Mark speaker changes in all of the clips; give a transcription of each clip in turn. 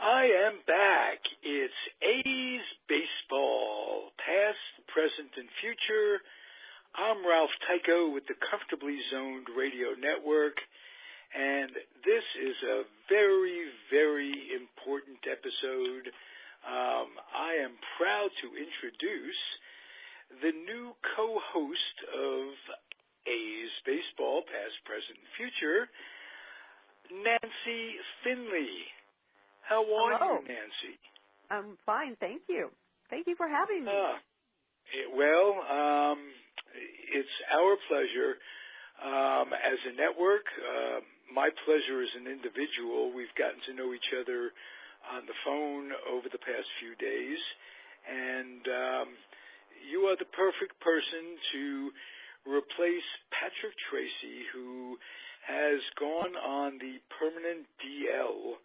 Speaker 1: I am back. It's A's Baseball, past, present, and future. I'm Ralph Tyko with the Comfortably Zoned Radio Network, and this is a very, very important episode. I am proud to introduce the new co-host of A's Baseball, past, present, and future, Nancy Finley. How are
Speaker 2: Hello.
Speaker 1: you, Nancy?
Speaker 2: I'm fine, thank you. Thank you for having me.
Speaker 1: It's our pleasure. As a network, my pleasure as an individual. We've gotten to know each other on the phone over the past few days, and you are the perfect person to replace Patrick Tracy, who has gone on the permanent DL.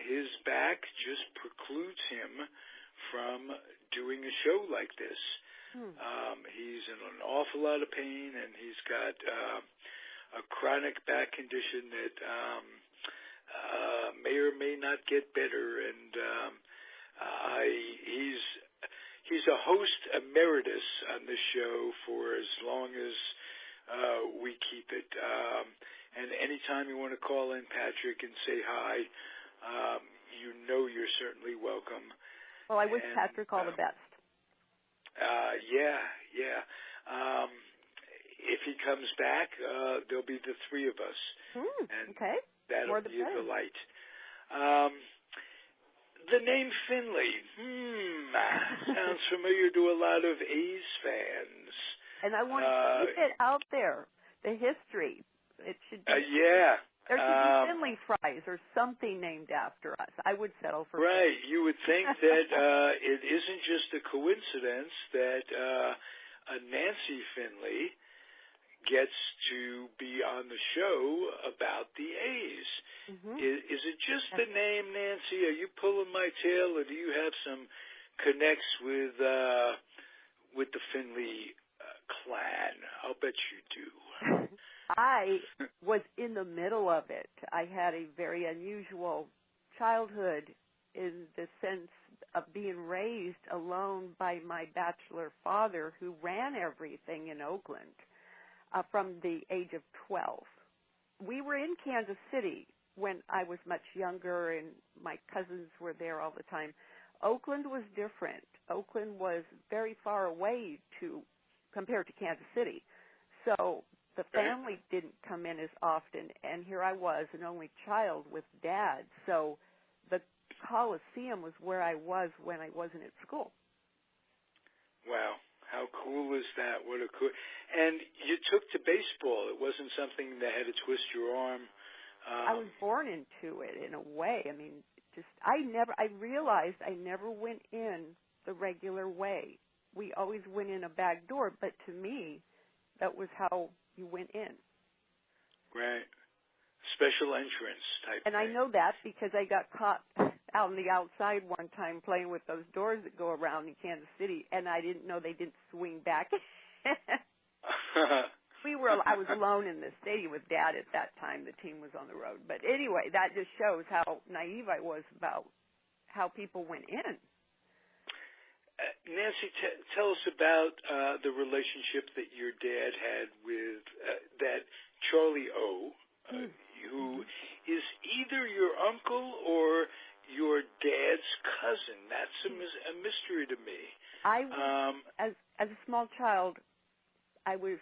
Speaker 1: His back just precludes him from doing a show like this. He's in an awful lot of pain, and he's got a chronic back condition that may or may not get better. And he's a host emeritus on this show for as long as we keep it. And anytime you want to call in, Patrick, and say hi, you know you're certainly welcome.
Speaker 2: Well, I wish Patrick all the best.
Speaker 1: If he comes back, there'll be the three of us. And
Speaker 2: okay.
Speaker 1: That'll be a delight. The name Finley, sounds familiar to a lot of A's fans.
Speaker 2: And I want to keep it out there, the history. It should be. There should be Finley fries or something named after us. I would settle for
Speaker 1: right. You would think that it isn't just a coincidence that a Nancy Finley gets to be on the show about the A's. Is it just the name, Nancy? Are you pulling my tail, or do you have some connects with the Finley clan? I'll bet you do.
Speaker 2: I was in the middle of it. I had a very unusual childhood in the sense of being raised alone by my bachelor father, who ran everything in Oakland from the age of 12. We were in Kansas City when I was much younger, and my cousins were there all the time. Oakland was different. Oakland was very far away compared to Kansas City. So the family didn't come in as often, and here I was, an only child with Dad. So the Coliseum was where I was when I wasn't at school. Wow,
Speaker 1: how cool is that? What a cool! And you took to baseball. It wasn't something that had to twist your arm.
Speaker 2: I was born into it in a way. I mean, I realized I never went in the regular way. We always went in a back door, but to me, that was how you went in.
Speaker 1: Right. Special entrance type
Speaker 2: and
Speaker 1: thing.
Speaker 2: I know that because I got caught out on the outside one time playing with those doors that go around in Kansas City, and I didn't know they didn't swing back. I was alone in the stadium with Dad at that time. The team was on the road. But anyway, that just shows how naive I was about how people went in.
Speaker 1: Nancy, tell us about the relationship that your dad had with that Charlie O., who is either your uncle or your dad's cousin. That's a mystery to me.
Speaker 2: As a small child, I was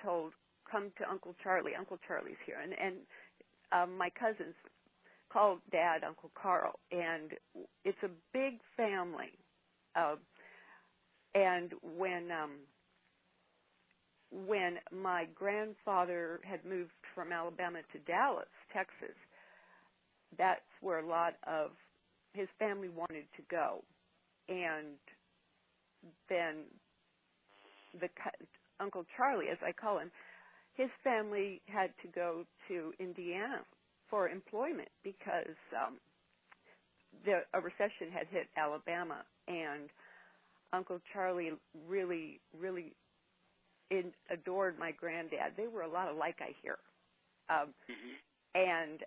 Speaker 2: told, come to Uncle Charley. Uncle Charley's here, and my cousins called Dad Uncle Carl, and it's a big family. And when my grandfather had moved from Alabama to Dallas, Texas, that's where a lot of his family wanted to go. And then Uncle Charlie, as I call him, his family had to go to Indiana for employment because a recession had hit Alabama, and Uncle Charlie really, really adored my granddad. They were a lot alike, I hear. And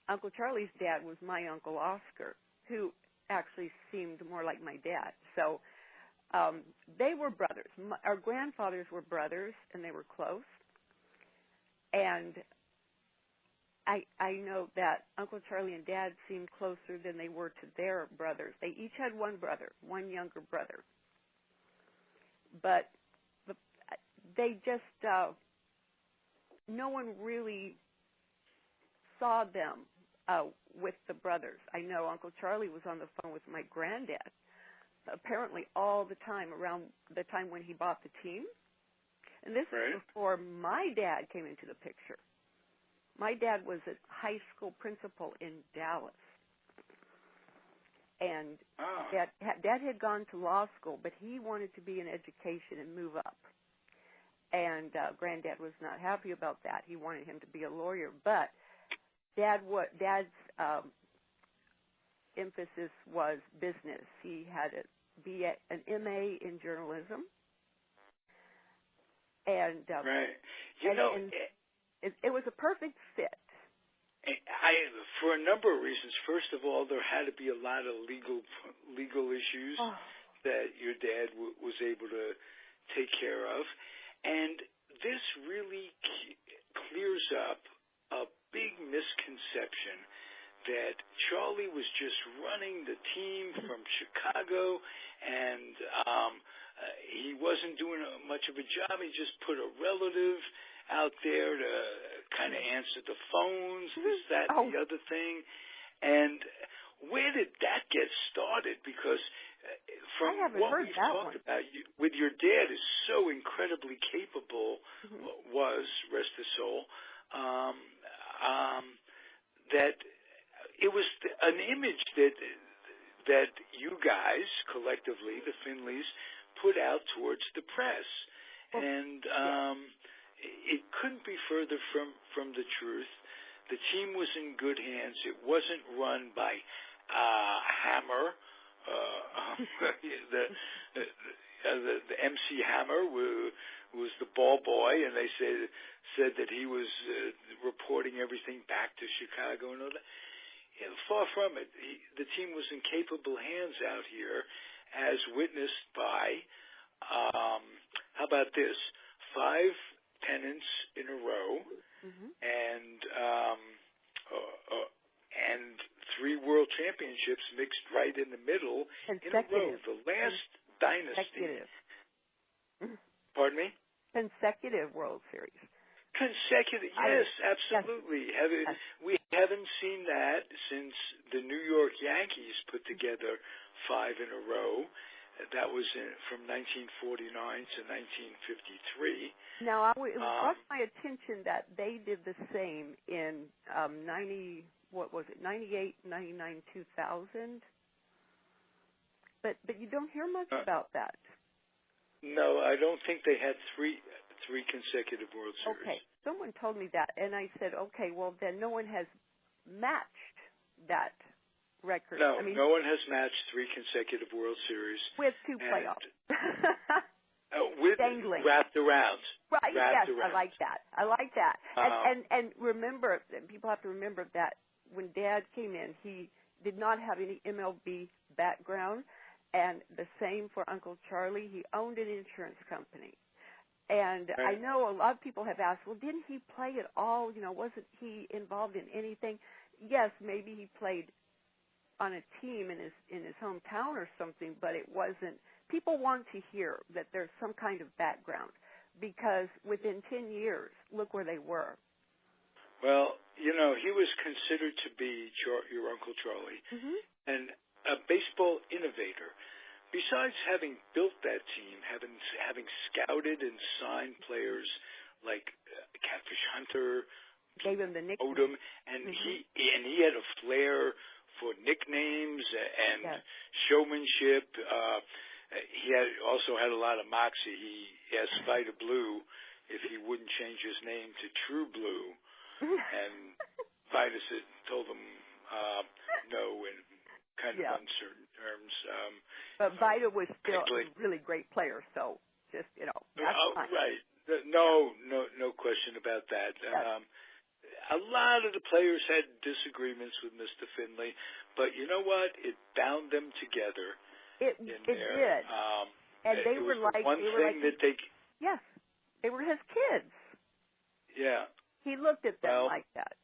Speaker 2: Uncle Charlie's dad was my Uncle Oscar, who actually seemed more like my dad. So they were brothers. Our grandfathers were brothers, and they were close. And I know that Uncle Charlie and Dad seemed closer than they were to their brothers. They each had one brother, one younger brother. But they just, no one really saw them with the brothers. I know Uncle Charlie was on the phone with my granddad, apparently all the time around the time when he bought the team. And this is before my dad came into the picture. My dad was a high school principal in Dallas. And Dad had gone to law school, but he wanted to be in education and move up. And Granddad was not happy about that. He wanted him to be a lawyer. But Dad's emphasis was business. He had an MA in journalism. And it was a perfect fit.
Speaker 1: For a number of reasons. First of all, there had to be a lot of legal issues that your dad was able to take care of, and this really clears up a big misconception that Charlie was just running the team from Chicago, and he wasn't doing much of a job. He just put a relative out there to kind of answer the phones, this, that, and the other thing. And where did that get started? Because from what we've talked about with your dad is so incredibly capable, was, rest his soul, that it was an image that you guys, collectively, the Finleys, put out towards the press. And it couldn't be further from the truth. The team was in good hands. It wasn't run by Hammer. The MC Hammer was the ball boy, and they said that he was reporting everything back to Chicago and all that. Far from it. The team was in capable hands out here, as witnessed by, how about this, 5 pennants in a row, and 3 world championships mixed right in the middle in a row. The last dynasty. Pardon me?
Speaker 2: Consecutive World Series.
Speaker 1: Consecutive, yes, absolutely.
Speaker 2: Yes.
Speaker 1: We haven't seen that since the New York Yankees put together 5 in a row. That was from 1949 to 1953.
Speaker 2: Now, it brought my attention that they did the same in 98, 99, 2000. But you don't hear much about that.
Speaker 1: No, I don't think they had three consecutive World Series.
Speaker 2: Okay, someone told me that, and I said, okay, well, then no one has matched that record.
Speaker 1: No, no one has matched 3 consecutive World Series.
Speaker 2: With 2 playoffs.
Speaker 1: With
Speaker 2: dangling.
Speaker 1: Wrapped around.
Speaker 2: Right,
Speaker 1: wrapped
Speaker 2: yes,
Speaker 1: around.
Speaker 2: I like that. And remember, people have to remember that when Dad came in, he did not have any MLB background, and the same for Uncle Charlie. He owned an insurance company. And I know a lot of people have asked, well, didn't he play at all? Wasn't he involved in anything? Yes, maybe he played on a team in his hometown or something, but it wasn't. People want to hear that there's some kind of background, because within 10 years, look where they were.
Speaker 1: Well, he was considered to be your Uncle Charlie, and a baseball innovator. Besides having built that team, having scouted and signed players like Catfish Hunter,
Speaker 2: gave him the nickname.
Speaker 1: Odom, and he had a flair for nicknames and showmanship. He also had a lot of moxie. He asked Spider Blue if he wouldn't change his name to True Blue, and Spider told him no in kind of uncertain terms.
Speaker 2: But Vida was still a really great player, so just, that's fine.
Speaker 1: Right. No question about that.
Speaker 2: Yes.
Speaker 1: a lot of the players had disagreements with Mr. Finley, but you know what? It bound them together.
Speaker 2: It did. And they were like
Speaker 1: one thing that they.
Speaker 2: Yes, they were his kids.
Speaker 1: Yeah.
Speaker 2: He looked at them like that.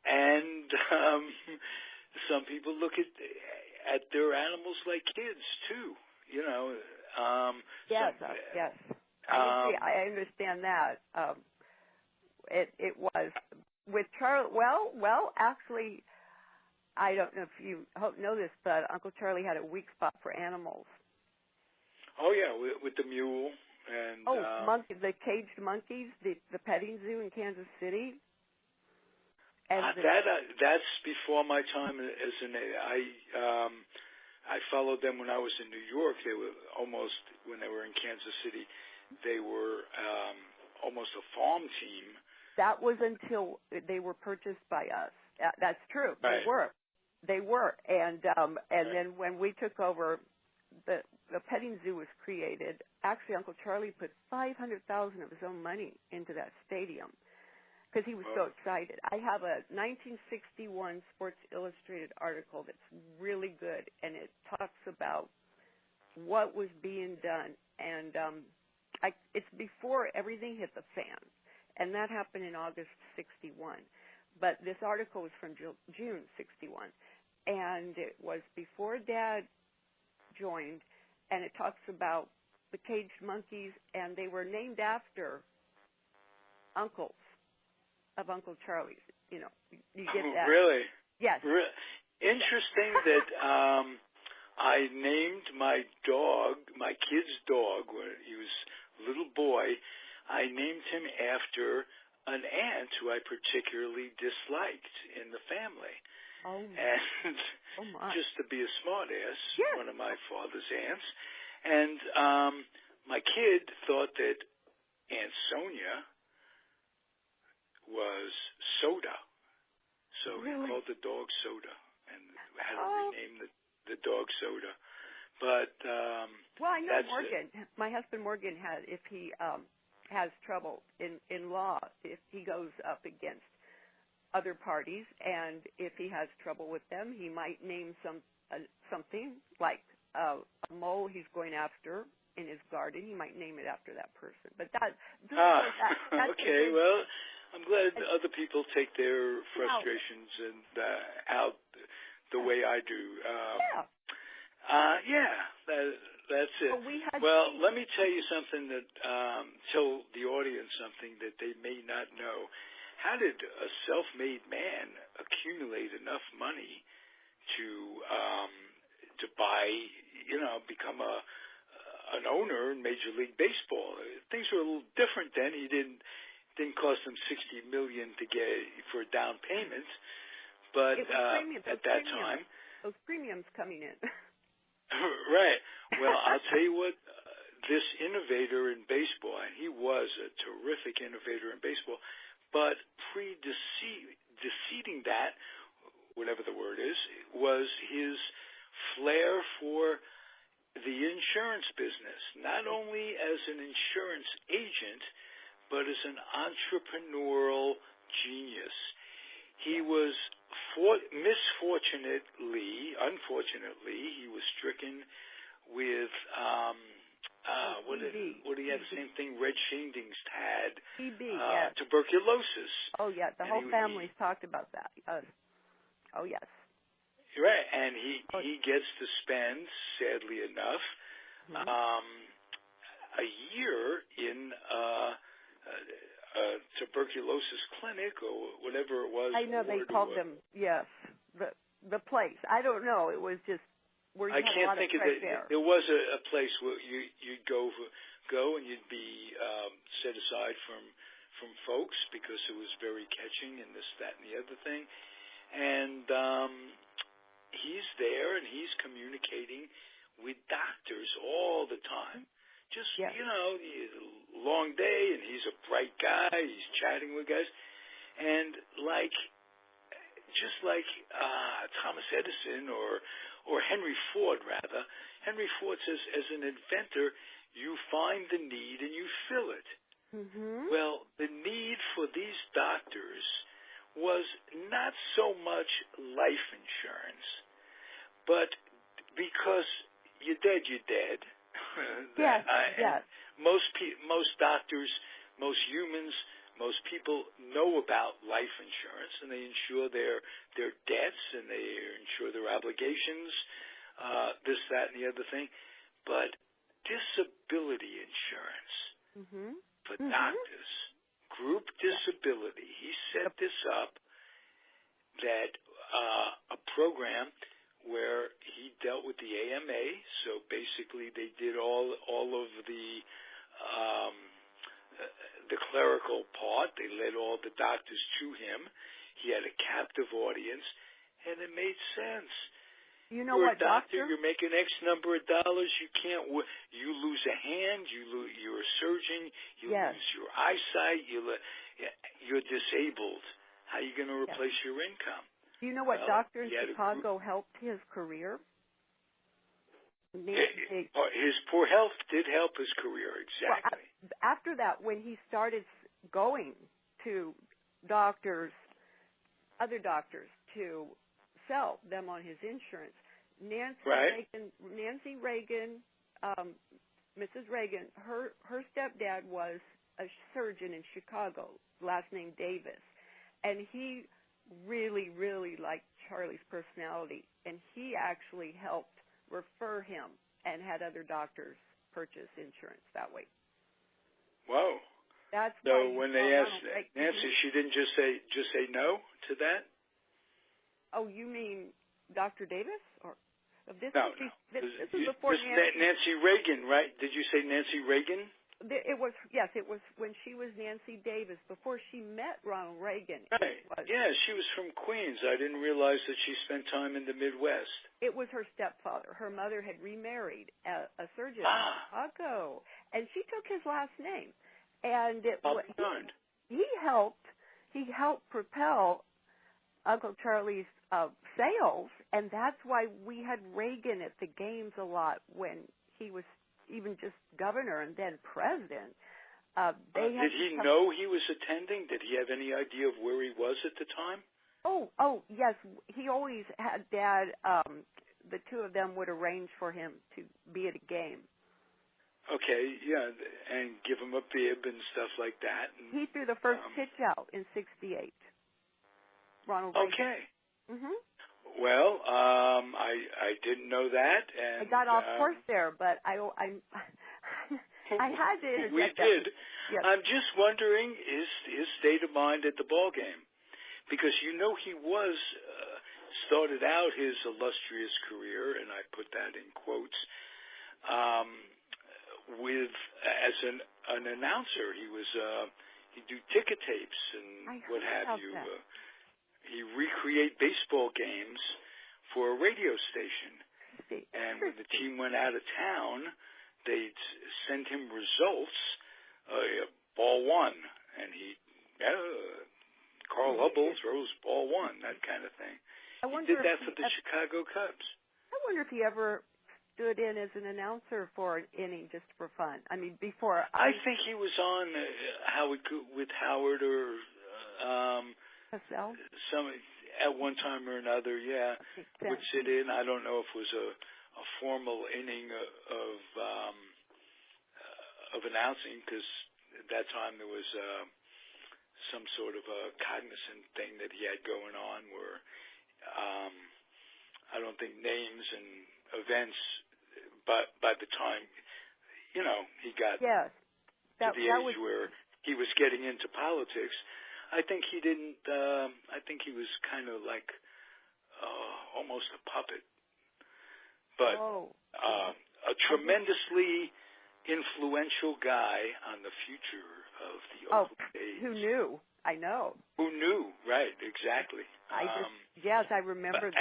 Speaker 1: And some people look at their animals like kids too. You know.
Speaker 2: Yes. I understand that. It was with Charlie. Well, actually, I don't know if you know this, but Uncle Charlie had a weak spot for animals.
Speaker 1: Oh yeah, with the mule and
Speaker 2: the caged monkeys, the petting zoo in Kansas City. And
Speaker 1: that's before my time as an I followed them when I was in New York. They were almost, when they were in Kansas City, they were almost a farm team.
Speaker 2: That was until they were purchased by us. That's true.
Speaker 1: Right.
Speaker 2: They were. And then when we took over, the petting zoo was created. Actually, Uncle Charlie put $500,000 of his own money into that stadium because he was so excited. I have a 1961 Sports Illustrated article that's really good, and it talks about what was being done. And it's before everything hit the fan, and that happened in August 61. But this article was from June 61, and it was before Dad joined, and it talks about the caged monkeys, and they were named after uncles of Uncle Charlie's. You know, you get that.
Speaker 1: Really?
Speaker 2: Yes.
Speaker 1: Interesting that I named my dog, my kid's dog, when he was a little boy, I named him after an aunt who I particularly disliked in the family.
Speaker 2: Oh,
Speaker 1: and
Speaker 2: my.
Speaker 1: Just to be a smartass,
Speaker 2: yes.
Speaker 1: One of my father's aunts. And my kid thought that Aunt Sonia was Soda. So
Speaker 2: really?
Speaker 1: He called the dog Soda and had to rename the dog Soda. But
Speaker 2: well, I know Morgan. My husband Morgan if he has trouble in law, if he goes up against other parties, and if he has trouble with them, he might name something like a mole he's going after in his garden. He might name it after that person. But that's
Speaker 1: okay. Well, I'm glad other people take their frustrations and out the way I do. That's it. Well, let me tell you something that tell the audience something that they may not know. How did a self-made man accumulate enough money to buy, become an owner in Major League Baseball? Things were a little different then. He didn't cost him $60 million to get for a down payment, but at that time,
Speaker 2: those premiums coming in.
Speaker 1: Right. Well, I'll tell you what. This innovator in baseball, and he was a terrific innovator in baseball. But preceding that, whatever the word is, was his flair for the insurance business, not only as an insurance agent, but as an entrepreneurial genius. He was, unfortunately, he was stricken with what he had, the same thing Red Shadings had,
Speaker 2: TB, yes.
Speaker 1: Tuberculosis.
Speaker 2: Oh, yeah, the whole family's talked about that. Oh, yes.
Speaker 1: Right, and he gets to spend, sadly enough, a year in a tuberculosis clinic or whatever it was.
Speaker 2: I know they called them, yes, the place. I don't know. It was just where you had a lot of fresh air.
Speaker 1: There was a place where you'd go and you'd be set aside from folks because it was very catching and this, that, and the other thing. And he's there and he's communicating with doctors all the time. Just, long day, and he's a bright guy. He's chatting with guys. And just like Thomas Edison or Henry Ford, rather. Henry Ford says, as an inventor, you find the need and you fill it.
Speaker 2: Mm-hmm.
Speaker 1: Well, the need for these doctors was not so much life insurance, but because you're dead, you're dead.
Speaker 2: Yes,
Speaker 1: And most doctors, most humans, most people know about life insurance, and they insure their debts and they insure their obligations, this, that, and the other thing. But disability insurance for doctors, group disability, he set this up, that a program where he dealt with the AMA. So basically, they did all of the clerical part. They led all the doctors to him. He had a captive audience, and it made sense.
Speaker 2: You know
Speaker 1: You're
Speaker 2: what,
Speaker 1: a doctor,
Speaker 2: doctor?
Speaker 1: you're making X number of dollars. You can't. You lose a hand. You're a surgeon. You lose your eyesight. You're disabled. How are you going to replace your income?
Speaker 2: Do you know what doctor in Chicago helped his career?
Speaker 1: His poor health did help his career, exactly.
Speaker 2: Well, after that, when he started going to other doctors, to sell them on his insurance, Nancy Reagan, Mrs. Reagan, her stepdad was a surgeon in Chicago, last name Davis, and he really, really liked Charlie's personality, and he actually helped refer him and had other doctors purchase insurance that way.
Speaker 1: Whoa.
Speaker 2: That's
Speaker 1: so when they asked Nancy, she didn't just say no to that?
Speaker 2: Oh, you mean Dr. Davis? Or this
Speaker 1: no.
Speaker 2: This is before
Speaker 1: Nancy Reagan, right? Did you say Nancy Reagan?
Speaker 2: It was when she was Nancy Davis, before she met Ronald Reagan.
Speaker 1: Right. Yeah, she was from Queens. I didn't realize that she spent time in the Midwest.
Speaker 2: It was her stepfather. Her mother had remarried a surgeon in Chicago, and she took his last name. And he helped propel Uncle Charlie's sales, and that's why we had Reagan at the games a lot when he was even just governor and then president.
Speaker 1: Did he know he was attending? Did he have any idea of where he was at the time?
Speaker 2: Oh, yes. He always had Dad. The two of them would arrange for him to be at a game.
Speaker 1: Okay, yeah, and give him a bib and stuff like that. And,
Speaker 2: he threw the first pitch out in '68. Ronald Reagan.
Speaker 1: Okay.
Speaker 2: Mhm.
Speaker 1: Well, I didn't know that, and
Speaker 2: I got off course there, but I had to interject.
Speaker 1: We did. Yes. I'm just wondering his state of mind at the ball game, because he was started out his illustrious career, and I put that in quotes, as an announcer. He'd do ticket tapes and what have you. He recreate baseball games for a radio station. And when the team went out of town, they'd send him results, ball one, and Carl Hubbell throws ball one, that kind of thing. He did that for the Chicago Cubs.
Speaker 2: I wonder if he ever stood in as an announcer for an inning just for fun. I mean, before.
Speaker 1: I think he was on with Howard or at one time or another, yeah, would sit in. I don't know if it was a formal inning of announcing, because at that time there was some sort of a cognizant thing that he had going on where I don't think names and events, but by the time, he got to the age where he was getting into politics, I think he didn't. I think he was kind of like almost a puppet, but a tremendously influential guy on the future of the Oakland A's.
Speaker 2: Who knew? I know.
Speaker 1: Who knew? Right? Exactly.
Speaker 2: I remember.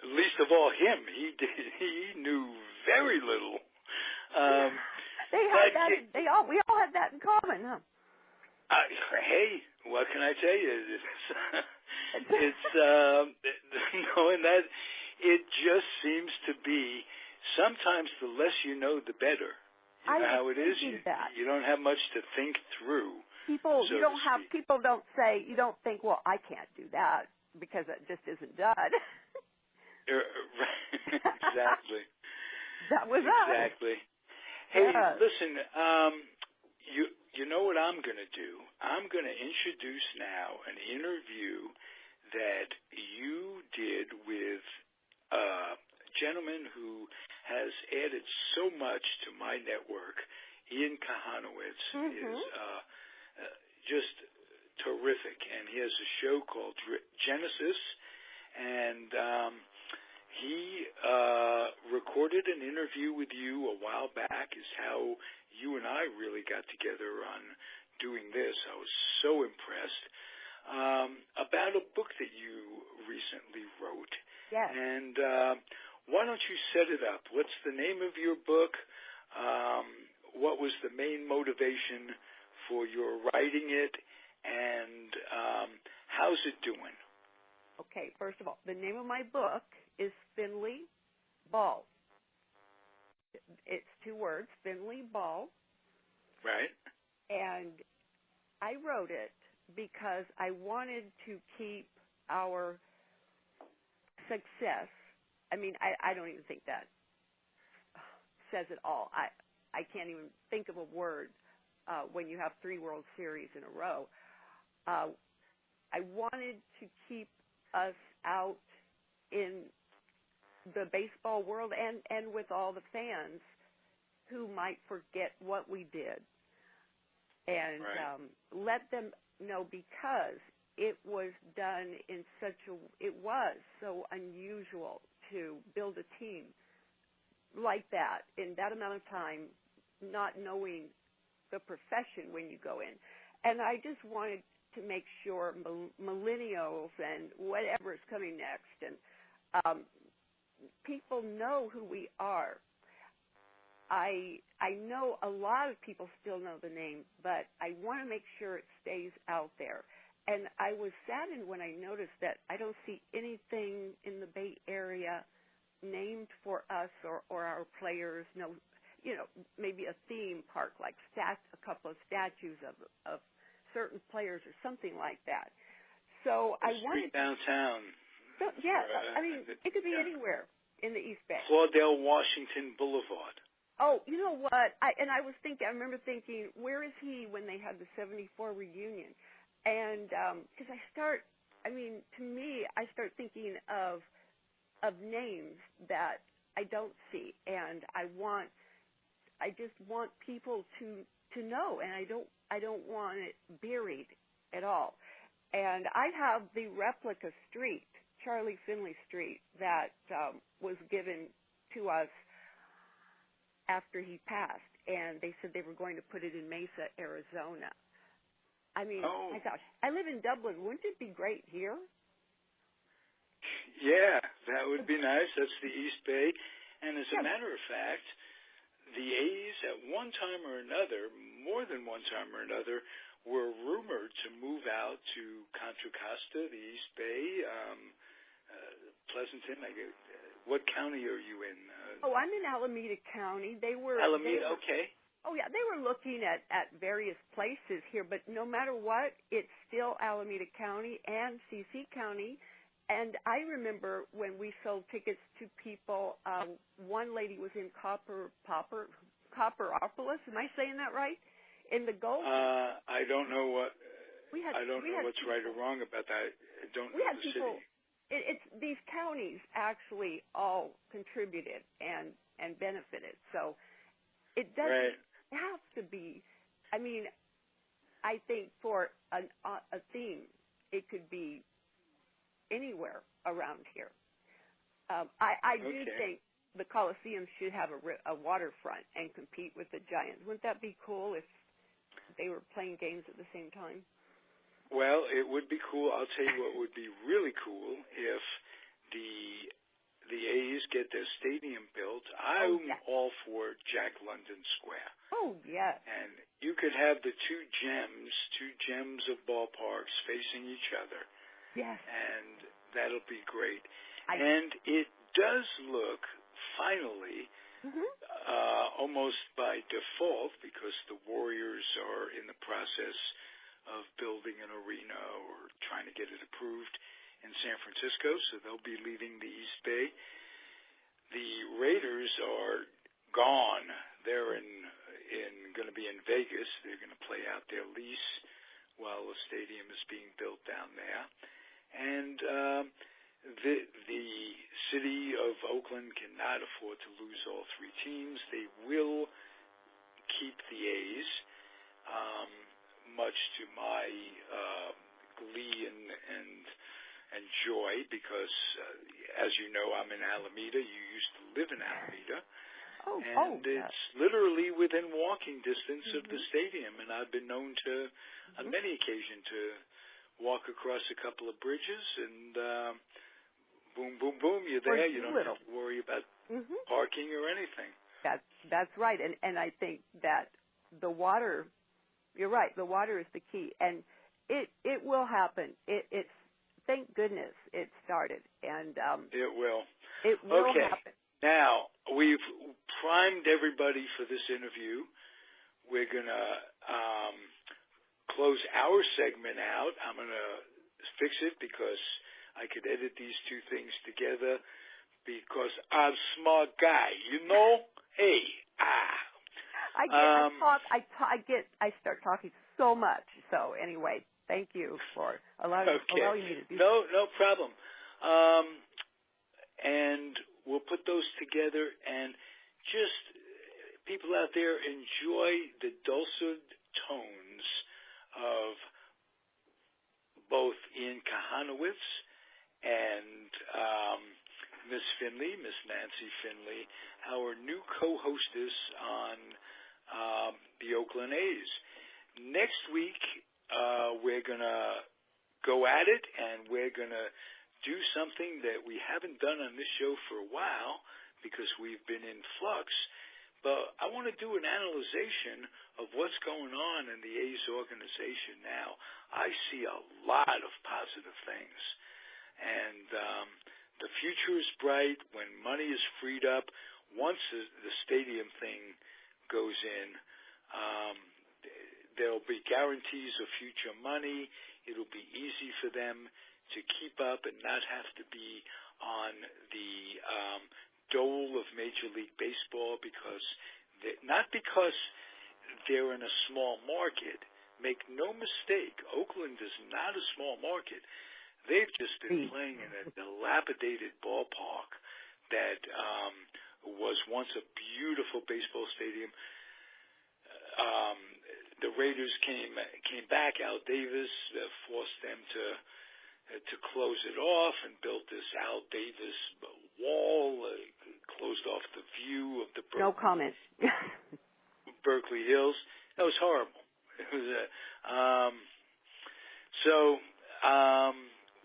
Speaker 1: Least of all him. He knew very little.
Speaker 2: They had that. We all had that in common, huh?
Speaker 1: Hey, what can I tell you? It's knowing that it just seems to be sometimes the less you know, the better. You know how it is.
Speaker 2: That.
Speaker 1: You don't have much to think through.
Speaker 2: People,
Speaker 1: so
Speaker 2: you don't have. People don't say. You don't think, well, I can't do that because it just isn't done.
Speaker 1: Exactly.
Speaker 2: That was
Speaker 1: exactly. Hey, listen. You know what I'm going to do? I'm going to introduce now an interview that you did with a gentleman who has added so much to my network. Ian Kahanowitz is just terrific, and he has a show called Genesis, and he recorded an interview with you a while back, is how you and I really got together on doing this. I was so impressed. About a book that you recently wrote.
Speaker 2: Yes.
Speaker 1: And why don't you set it up? What's the name of your book? What was the main motivation for your writing it? And how's it doing?
Speaker 2: Okay, first of all, the name of my book is Finley Ball. It's 2 words, Finley Ball.
Speaker 1: Right.
Speaker 2: And I wrote it because I wanted to keep our success. I mean, I don't even think that says it all. I can't even think of a word when you have 3 World Series in a row. I wanted to keep us out in the baseball world and with all the fans who might forget what we did. And let them know, because it was done in it was so unusual to build a team like that in that amount of time, not knowing the profession when you go in. And I just wanted to make sure millennials and whatever is coming next and people know who we are. I know a lot of people still know the name, but I want to make sure it stays out there. And I was saddened when I noticed that I don't see anything in the Bay Area named for us or our players. No, maybe a theme park, like a couple of statues of certain players or something like that. So I wanted
Speaker 1: downtown.
Speaker 2: So, yeah, I mean, it could be anywhere in the East Bay.
Speaker 1: Claudel Washington Boulevard.
Speaker 2: Oh, you know what? I remember thinking, where is he when they had the 74 reunion? And because I start thinking of names that I don't see, and I just want people to know, and I don't want it buried at all. And I have the replica street, Charley Finley Street, that was given to us after he passed, and they said they were going to put it in Mesa, Arizona. I mean, my gosh, I live in Dublin. Wouldn't it be great here?
Speaker 1: Yeah, that would be nice. That's the East Bay. And as a matter of fact, the A's at one time or another, more than one time or another, were rumored to move out to Contra Costa, the East Bay, Pleasanton. What county are you in?
Speaker 2: I'm in Alameda County.
Speaker 1: Alameda, okay.
Speaker 2: Oh, yeah, they were looking at various places here, but no matter what, it's still Alameda County and CC County. And I remember when we sold tickets to people, one lady was in Copperopolis. Am I saying that right? In the Gulf?
Speaker 1: I don't know what. I don't know what's
Speaker 2: people.
Speaker 1: right or wrong about that. I don't know the
Speaker 2: people,
Speaker 1: city.
Speaker 2: It's these counties actually all contributed and benefited. So it doesn't have to be. I mean, I think for a theme, it could be anywhere around here. I do think the Coliseum should have a waterfront and compete with the Giants. Wouldn't that be cool if they were playing games at the same time?
Speaker 1: Well, it would be cool. I'll tell you what would be really cool if the A's get their stadium built. I'm all for Jack London Square.
Speaker 2: Oh, yes.
Speaker 1: And you could have the two gems of ballparks facing each other.
Speaker 2: Yes.
Speaker 1: And that'll be great. And it does look finally, almost by default, because the Warriors are in the process of building an arena or trying to get it approved in San Francisco, so they'll be leaving the East Bay. The Raiders are gone. They're going to be in Vegas. They're going to play out their lease while the stadium is being built down there. And the city of Oakland cannot afford to lose all three teams. They will keep the A's, much to my glee and joy, because, as you know, I'm in Alameda. You used to live in Alameda. It's literally within walking distance of the stadium, and I've been known to, on many occasions, to walk across a couple of bridges, and boom, boom, boom, you're there. You don't have to worry about parking or anything.
Speaker 2: That's right, and I think that the water, you're right, the water is the key, and it will happen. It's thank goodness it started, and
Speaker 1: it will.
Speaker 2: It will happen.
Speaker 1: Now, we've primed everybody for this interview. We're going to close our segment out. I'm going to fix it because I could edit these two things together because I'm a smart guy, you know? Hey,
Speaker 2: I start talking so much. So anyway, thank you for allowing me to do that.
Speaker 1: No problem. And we'll put those together, and just people out there enjoy the dulcet tones of both Ian Kahanowitz and Miss Nancy Finley, our new co-hostess on the Oakland A's. Next week, we're going to go at it, and we're going to do something that we haven't done on this show for a while because we've been in flux. But I want to do an analyzation of what's going on in the A's organization now. I see a lot of positive things. And the future is bright when money is freed up. Once the stadium thing goes in, there'll be guarantees of future money. It'll be easy for them to keep up and not have to be on the dole of Major League Baseball not because they're in a small market. Make no mistake, Oakland is not a small market. They've just been playing in a dilapidated ballpark that was once a beautiful baseball stadium. The Raiders came back. Al Davis forced them to close it off and built this Al Davis wall, closed off the view of the Berkeley Hills. That was horrible. It was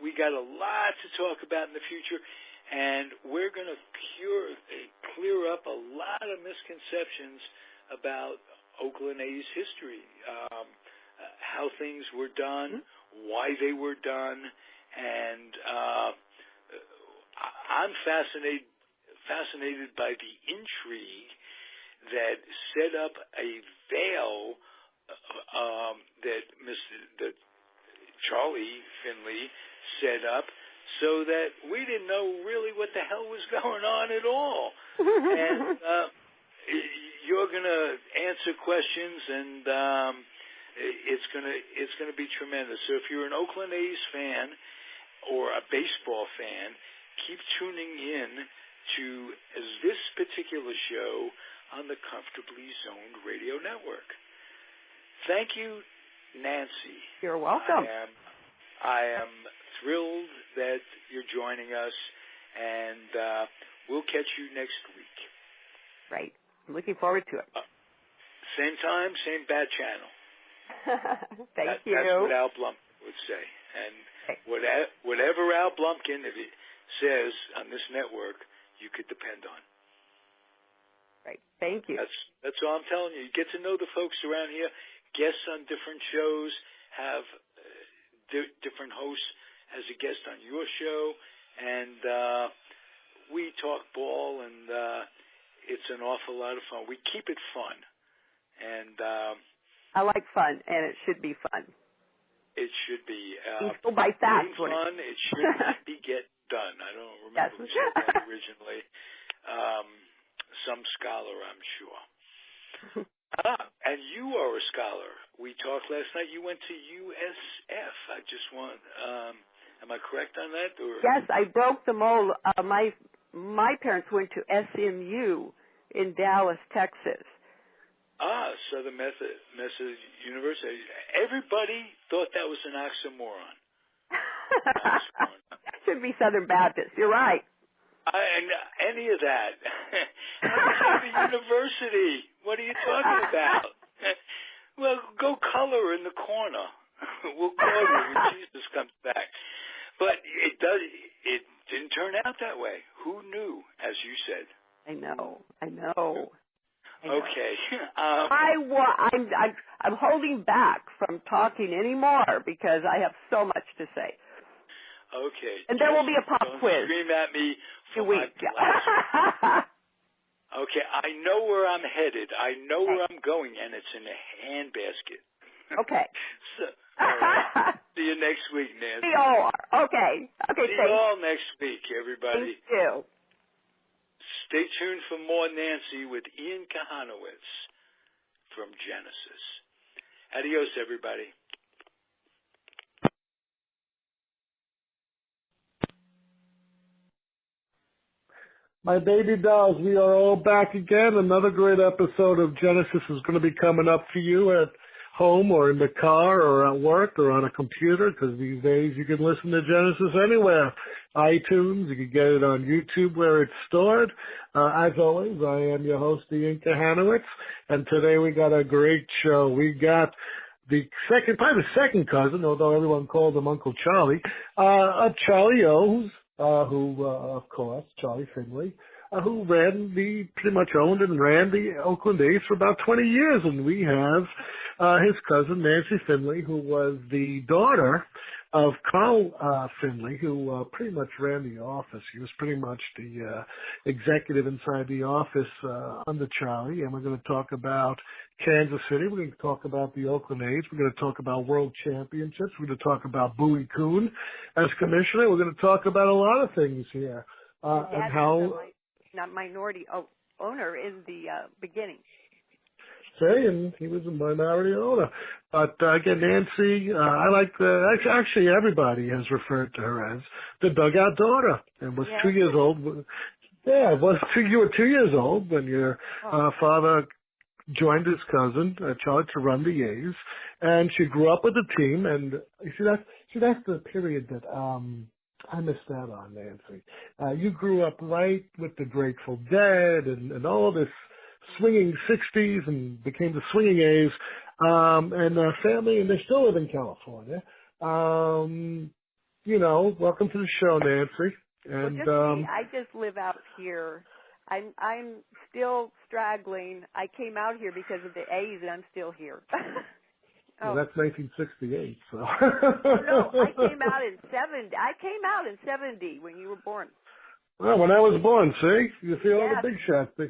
Speaker 1: we got a lot to talk about in the future, and we're going to clear up a lot of misconceptions about Oakland A's history, how things were done, why they were done, and I'm fascinated by the intrigue that set up a veil that Charlie Finley set up so that we didn't know really what the hell was going on at all. And you're going to answer questions, and it's going to be tremendous. So if you're an Oakland A's fan or a baseball fan, keep tuning in to this particular show on the Comfortably Zoned Radio Network. Thank you, Nancy.
Speaker 2: You're welcome.
Speaker 1: I am thrilled that you're joining us, and we'll catch you next week.
Speaker 2: Right. I'm looking forward to it.
Speaker 1: Same time, same bat channel.
Speaker 2: Thank you.
Speaker 1: That's what Al Blumpkin would say. And whatever Al Blumpkin says on this network, you could depend on.
Speaker 2: Right. Thank you.
Speaker 1: That's all I'm telling you. You get to know the folks around here. Guests on different shows have different hosts as a guest on your show, and we talk ball, and it's an awful lot of fun. We keep it fun, and
Speaker 2: I like fun, and it should be fun.
Speaker 1: it should be.
Speaker 2: Go by fast.
Speaker 1: Fun. It should not be get done. I don't remember who said that originally. Some scholar, I'm sure. And you are a scholar. We talked last night. You went to USF. I just want. Am I correct on that? Or?
Speaker 2: Yes, I broke the mold. My parents went to SMU in Dallas, Texas.
Speaker 1: Southern Methodist University. Everybody thought that was an oxymoron.
Speaker 2: Should be Southern Baptist. You're right.
Speaker 1: And any of that. The university. What are you talking about? Well, go color in the corner. We'll call you when Jesus comes back. But it didn't turn out that way. Who knew, as you said?
Speaker 2: I know.
Speaker 1: Okay.
Speaker 2: I'm holding back from talking anymore because I have so much to say.
Speaker 1: Okay.
Speaker 2: And there will be a pop quiz.
Speaker 1: Scream at me for
Speaker 2: 2
Speaker 1: my
Speaker 2: weeks.
Speaker 1: blast. Okay, I know where I'm headed. I know where I'm going, and it's in a handbasket.
Speaker 2: Okay.
Speaker 1: All right. See you next week, Nancy.
Speaker 2: See you all. Okay.
Speaker 1: See you all next week, everybody.
Speaker 2: Thank you.
Speaker 1: Stay tuned for more Nancy with Ian Kahanowitz from Genesis. Adios, everybody.
Speaker 3: My baby dolls, we are all back again. Another great episode of Genesis is going to be coming up for you at home or in the car or at work or on a computer, because these days you can listen to Genesis anywhere. iTunes, you can get it on YouTube where it's stored. As always, I am your host, Ian Kahanowitz, and today we got a great show. We got probably the second cousin, although everyone called him Uncle Charlie, of Charlie O's, who, of course, Charlie Finley, who pretty much owned and ran the Oakland A's for about 20 years. And we have his cousin, Nancy Finley, who was the daughter of Carl Finley, who pretty much ran the office. He was pretty much the executive inside the office under Charlie. And we're going to talk about Kansas City. We're going to talk about the Oakland A's. We're going to talk about World Championships. We're going to talk about Bowie Kuhn as commissioner. We're going to talk about a lot of things here. And how...
Speaker 2: Not minority owner in the beginning.
Speaker 3: And he was a minority owner. But again, Nancy, I like actually everybody has referred to her as the Dugout Daughter, and was 2 years old. Yeah, you were 2 years old when your father joined his cousin Charlie to run the A's, and she grew up with the team. And you see that's the period that I missed out on, Nancy. You grew up right with the Grateful Dead and all this swinging 60s and became the swinging A's, and family, and they still live in California. Welcome to the show, Nancy. And
Speaker 2: I just live out here. I'm still straggling. I came out here because of the A's, and I'm still here.
Speaker 3: Well, that's 1968. So.
Speaker 2: No, I came out in 70. I came out in 70 when you were born.
Speaker 3: Well, when I was born, see, you see all the big shots. They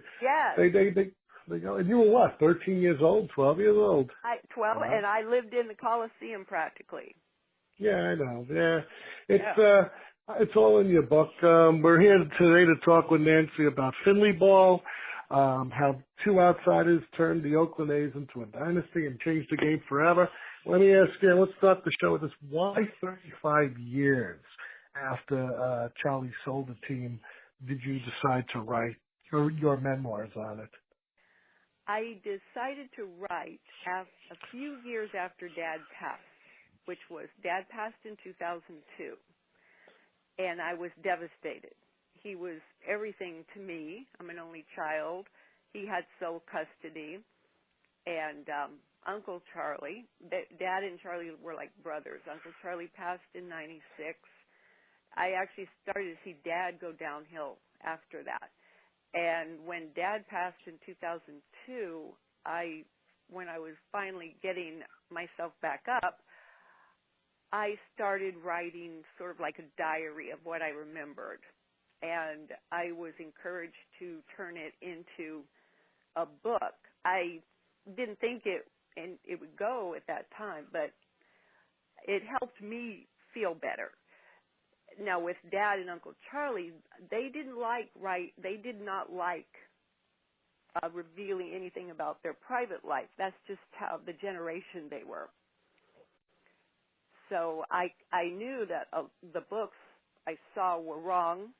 Speaker 3: go. And you were what? 13 years old, 12 years old.
Speaker 2: 12, and I lived in the Coliseum practically.
Speaker 3: Yeah, I know. Yeah, it's all in your book. We're here today to talk with Nancy about Finley ball, how two outsiders turned the Oakland A's into a dynasty and changed the game forever. Let me ask you. Let's start the show with this. Why 35 years after Charlie sold the team did you decide to write your memoirs on it?
Speaker 2: I decided to write a few years after Dad passed, which was Dad passed in 2002, and I was devastated. He was everything to me. I'm an only child. He had sole custody, and Uncle Charlie, Dad and Charlie were like brothers. Uncle Charlie passed in 96. I actually started to see Dad go downhill after that. And when Dad passed in 2002, when I was finally getting myself back up, I started writing sort of like a diary of what I remembered. and I was encouraged to turn it into a book. I didn't think it would go at that time, but it helped me feel better. Now, with Dad and Uncle Charlie, they did not like revealing anything about their private life. That's just how the generation they were. So I knew that the books I saw were wrong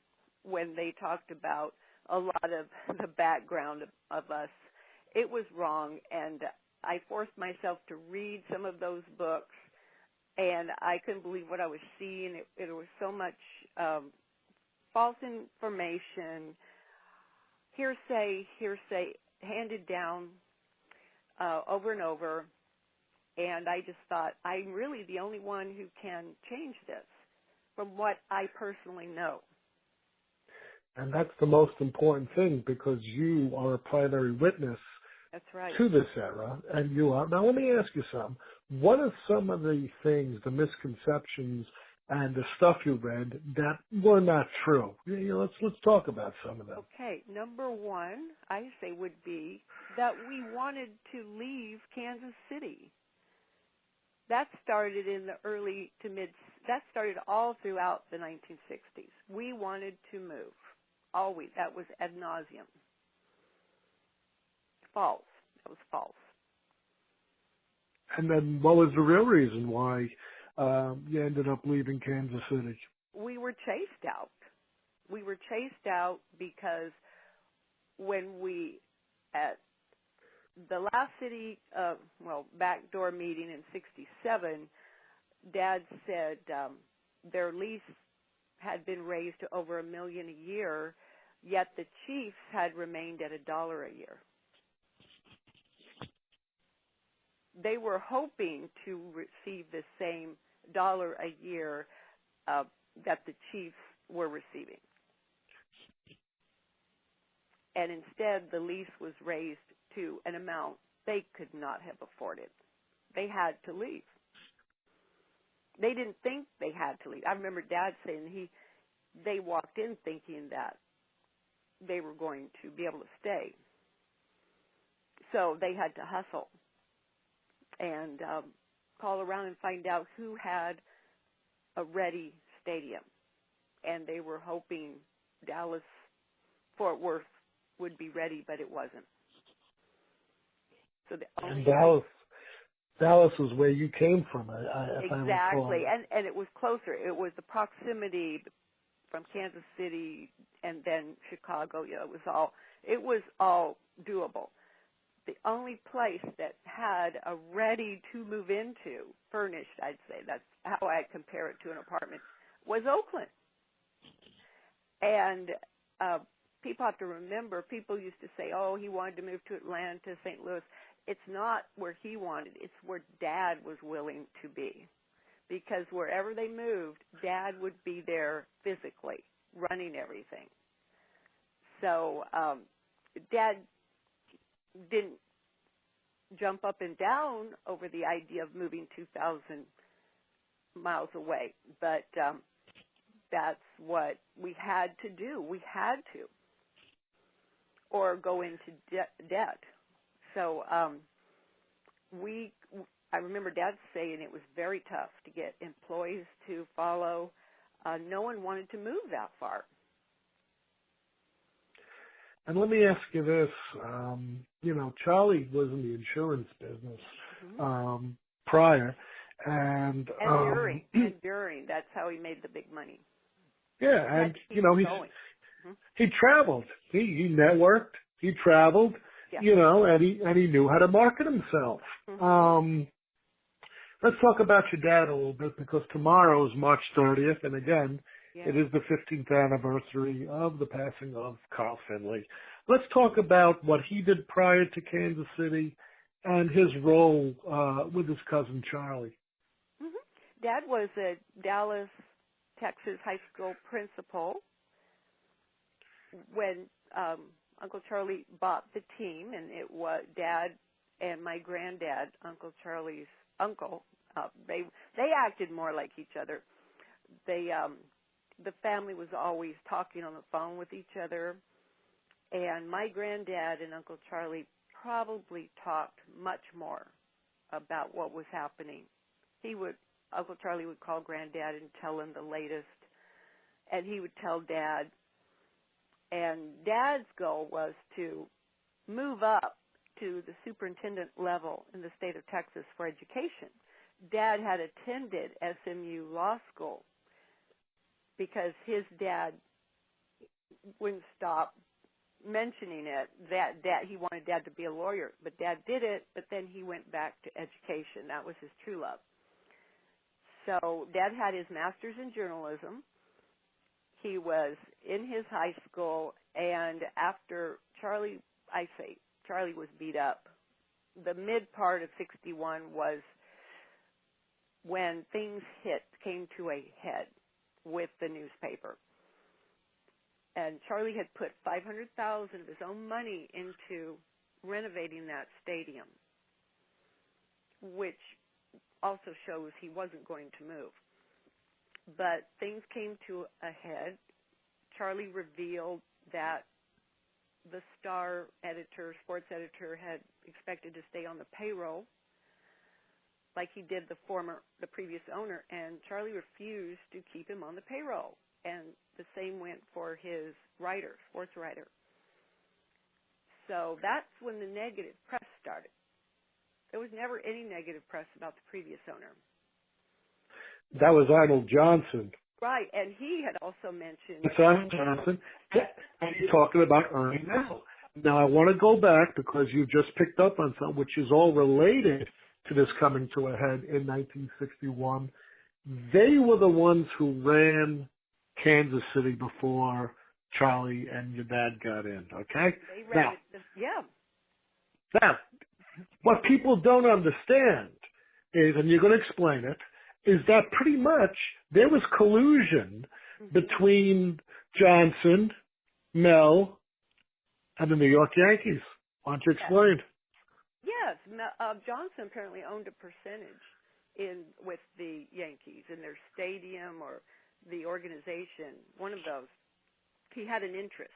Speaker 2: when they talked about a lot of the background of us. It was wrong, and I forced myself to read some of those books, and I couldn't believe what I was seeing. It was so much false information, hearsay, handed down over and over, and I just thought, I'm really the only one who can change this from what I personally know.
Speaker 3: And that's the most important thing, because you are a primary witness.
Speaker 2: That's right.
Speaker 3: To this era, and you are. Now, let me ask you something. What are some of the things, the misconceptions, and the stuff you read that were not true? Let's talk about some of them.
Speaker 2: Okay. Number one, I say, would be that we wanted to leave Kansas City. That started in the early to mid. That started all throughout the 1960s. We wanted to move. Always. That was ad nauseum. False. That was false.
Speaker 3: And then what was the real reason why you ended up leaving Kansas City?
Speaker 2: We were chased out. We were chased out because when we, at the last city, backdoor meeting in 1967, Dad said their lease had been raised to over $1 million a year, yet the chiefs had remained at $1 a year. They were hoping to receive the same $1 a year that the chiefs were receiving. And instead, the lease was raised to an amount they could not have afforded. They had to leave. They didn't think they had to leave. I remember Dad saying they walked in thinking that they were going to be able to stay. So they had to hustle and call around and find out who had a ready stadium. And they were hoping Dallas-Fort Worth would be ready, but it wasn't. So Dallas was where you came from, exactly, and it was closer. It was the proximity from Kansas City and then Chicago. It was all doable. The only place that had a ready to move into, furnished, I'd say, that's how I compare it to an apartment, was Oakland. And people have to remember, people used to say, oh, he wanted to move to Atlanta, St. Louis. It's not where he wanted. It's where Dad was willing to be. Because wherever they moved, Dad would be there physically, running everything. So Dad didn't jump up and down over the idea of moving 2,000 miles away, but that's what we had to do. We had to, or go into debt. So I remember Dad saying it was very tough to get employees to follow. No one wanted to move that far.
Speaker 3: And let me ask you this. Charlie was in the insurance business prior. And
Speaker 2: during. That's how he made the big money.
Speaker 3: Yeah, and, he traveled. He networked. He traveled, and he knew how to market himself.
Speaker 2: Mm-hmm.
Speaker 3: Let's talk about your dad a little bit, because tomorrow is March 30th, and again, it is the 15th anniversary of the passing of Carl Finley. Let's talk about what he did prior to Kansas City and his role with his cousin Charlie.
Speaker 2: Mm-hmm. Dad was a Dallas, Texas high school principal when Uncle Charlie bought the team, and it was Dad and my granddad, Uncle Charlie's uncle. They acted more like each other. They the family was always talking on the phone with each other, and my granddad and Uncle Charlie probably talked much more about what was happening. Uncle Charlie would call Granddad and tell him the latest, and he would tell Dad. And Dad's goal was to move up to the superintendent level in the state of Texas for education. Dad had attended SMU Law School because his dad wouldn't stop mentioning it, that he wanted Dad to be a lawyer. But Dad did it, but then he went back to education. That was his true love. So Dad had his master's in journalism. He was in his high school, and after Charlie was beat up, the mid part of 61 was when things came to a head with the newspaper. And Charlie had put $500,000 of his own money into renovating that stadium, which also shows he wasn't going to move. But things came to a head. Charlie revealed that the Star editor, sports editor, had expected to stay on the payroll like he did the previous owner, and Charlie refused to keep him on the payroll. And the same went for his writer, sports writer. So that's when the negative press started. There was never any negative press about the previous owner.
Speaker 3: That was Arnold Johnson.
Speaker 2: Right, and he had also mentioned...
Speaker 3: That's Arnold Johnson. And you're talking about Ernie Mel. Now, I want to go back because you just picked up on something which is all related to this coming to a head in 1961. They were the ones who ran Kansas City before Charlie and your dad got in, okay?
Speaker 2: They ran yeah.
Speaker 3: Now, what people don't understand is, and you're going to explain it, is that pretty much there was collusion between Johnson, Mel, and the New York Yankees. Why don't you explain?
Speaker 2: Yes. Johnson apparently owned a percentage with the Yankees in their stadium or the organization, one of those. He had an interest.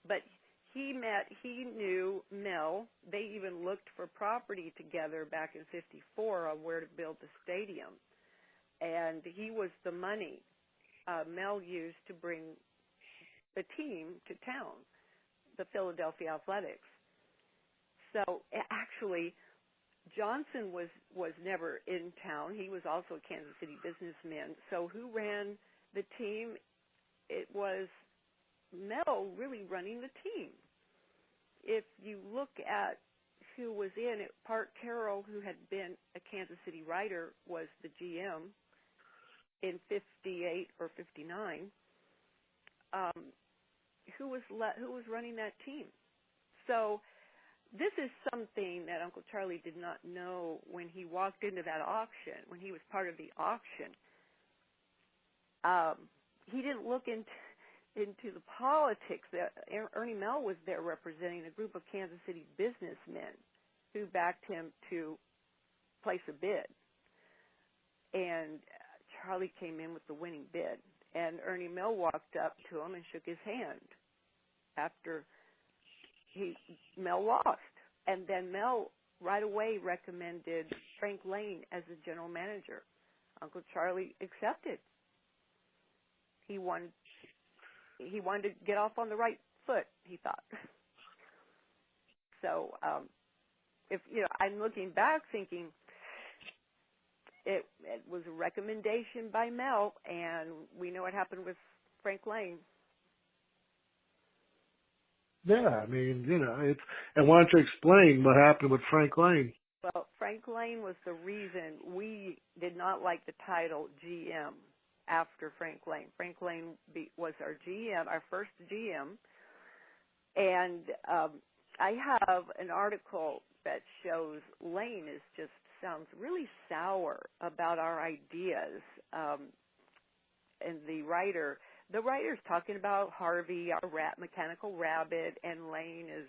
Speaker 2: But he knew Mel. They even looked for property together back in '54 on where to build the stadium. And he was the money Mel used to bring the team to town, the Philadelphia Athletics. So actually, Johnson was never in town. He was also a Kansas City businessman. So who ran the team? It was Mel really running the team. If you look at who was in it, Park Carroll, who had been a Kansas City writer, was the GM in 58 or 59. Who was running that team? So this is something that Uncle Charlie did not know when he walked into that auction, when he was part of the auction. He didn't look into the politics. Ernie Mel was there representing a group of Kansas City businessmen who backed him to place a bid. And Charlie came in with the winning bid. And Ernie Mel walked up to him and shook his hand after Mel lost. And then Mel right away recommended Frank Lane as the general manager. Uncle Charlie accepted. He wanted to get off on the right foot, he thought. So I'm looking back thinking it was a recommendation by Mel, and we know what happened with Frank Lane.
Speaker 3: Yeah, I mean, and why don't you explain what happened with Frank Lane?
Speaker 2: Well, Frank Lane was the reason we did not like the title GM after Frank Lane. Frank Lane was our GM, our first GM, and I have an article that shows Lane sounds really sour about our ideas, and the writer's talking about Harvey, our mechanical rabbit, and Lane is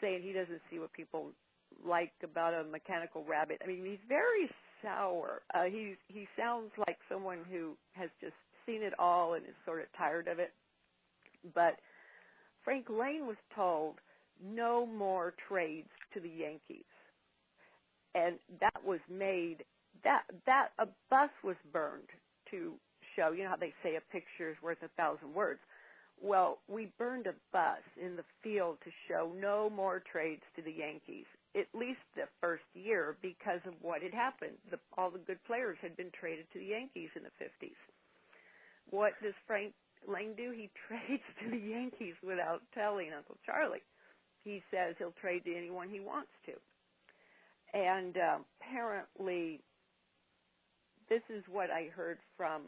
Speaker 2: saying he doesn't see what people like about a mechanical rabbit. I mean, he's very sour. He sounds like someone who has just seen it all and is sort of tired of it. But Frank Lane was told no more trades to the Yankees. And that was made, that a bus was burned to show, you know how they say a picture is worth 1,000 words. Well, we burned a bus in the field to show no more trades to the Yankees, at least the first year, because of what had happened. All the good players had been traded to the Yankees in the 50s. What does Frank Lane do? He trades to the Yankees without telling Uncle Charley. He says he'll trade to anyone he wants to. And apparently, this is what I heard from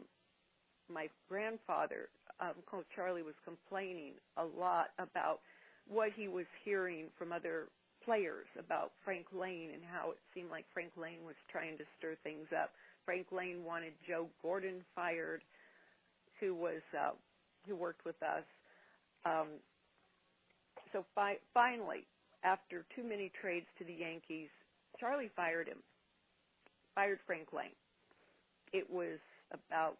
Speaker 2: my grandfather. Uncle Charley was complaining a lot about what he was hearing from other players about Frank Lane and how it seemed like Frank Lane was trying to stir things up. Frank Lane wanted Joe Gordon fired, who worked with us. So finally, after too many trades to the Yankees, Charlie fired Frank Lane. It was about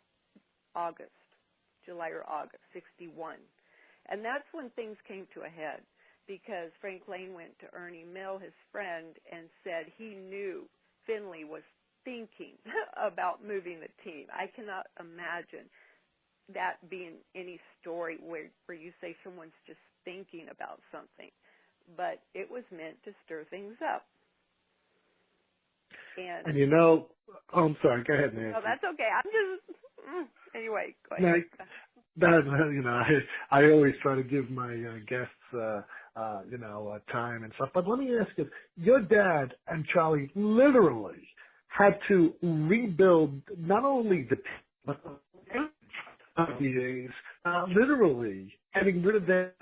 Speaker 2: July or August, 61. And that's when things came to a head, because Frank Lane went to Ernie Mill, his friend, and said he knew Finley was thinking about moving the team. I cannot imagine that being any story where you say someone's just thinking about something. But it was meant to stir things up. And
Speaker 3: you know, I'm sorry, go ahead, Nancy.
Speaker 2: No, that's okay. I'm just, anyway, go ahead.
Speaker 3: I always try to give my guests, time and stuff. But let me ask you, your dad and Charlie literally had to rebuild not only the but the days, literally getting rid of their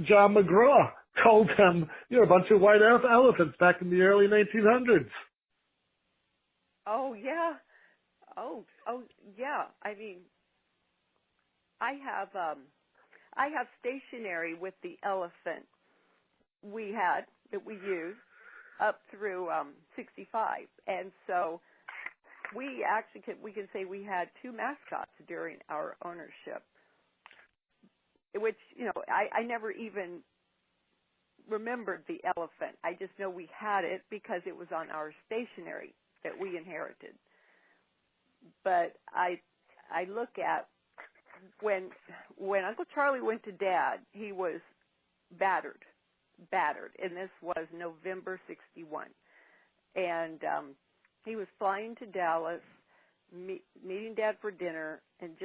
Speaker 3: John McGraw told them, you're a bunch of white elephants back in the early 1900s.
Speaker 2: Oh, yeah. Oh, yeah. I mean, I have stationery with the elephant that we used up through 65. And so we can say we had two mascots during our ownership, which, I never even remembered the elephant. I just know we had it because it was on our stationery that we inherited. But I look at when Uncle Charlie went to Dad, he was battered, and this was November 61. And he was flying to Dallas, meeting Dad for dinner, and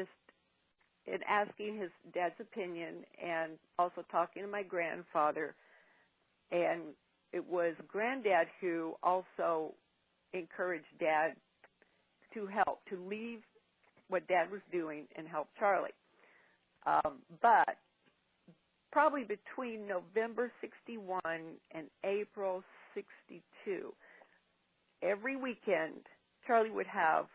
Speaker 2: asking his dad's opinion, and also talking to my grandfather. And it was Granddad who also encouraged Dad to leave what Dad was doing and help Charlie. But probably between November 61 and April 62, every weekend, Charlie would have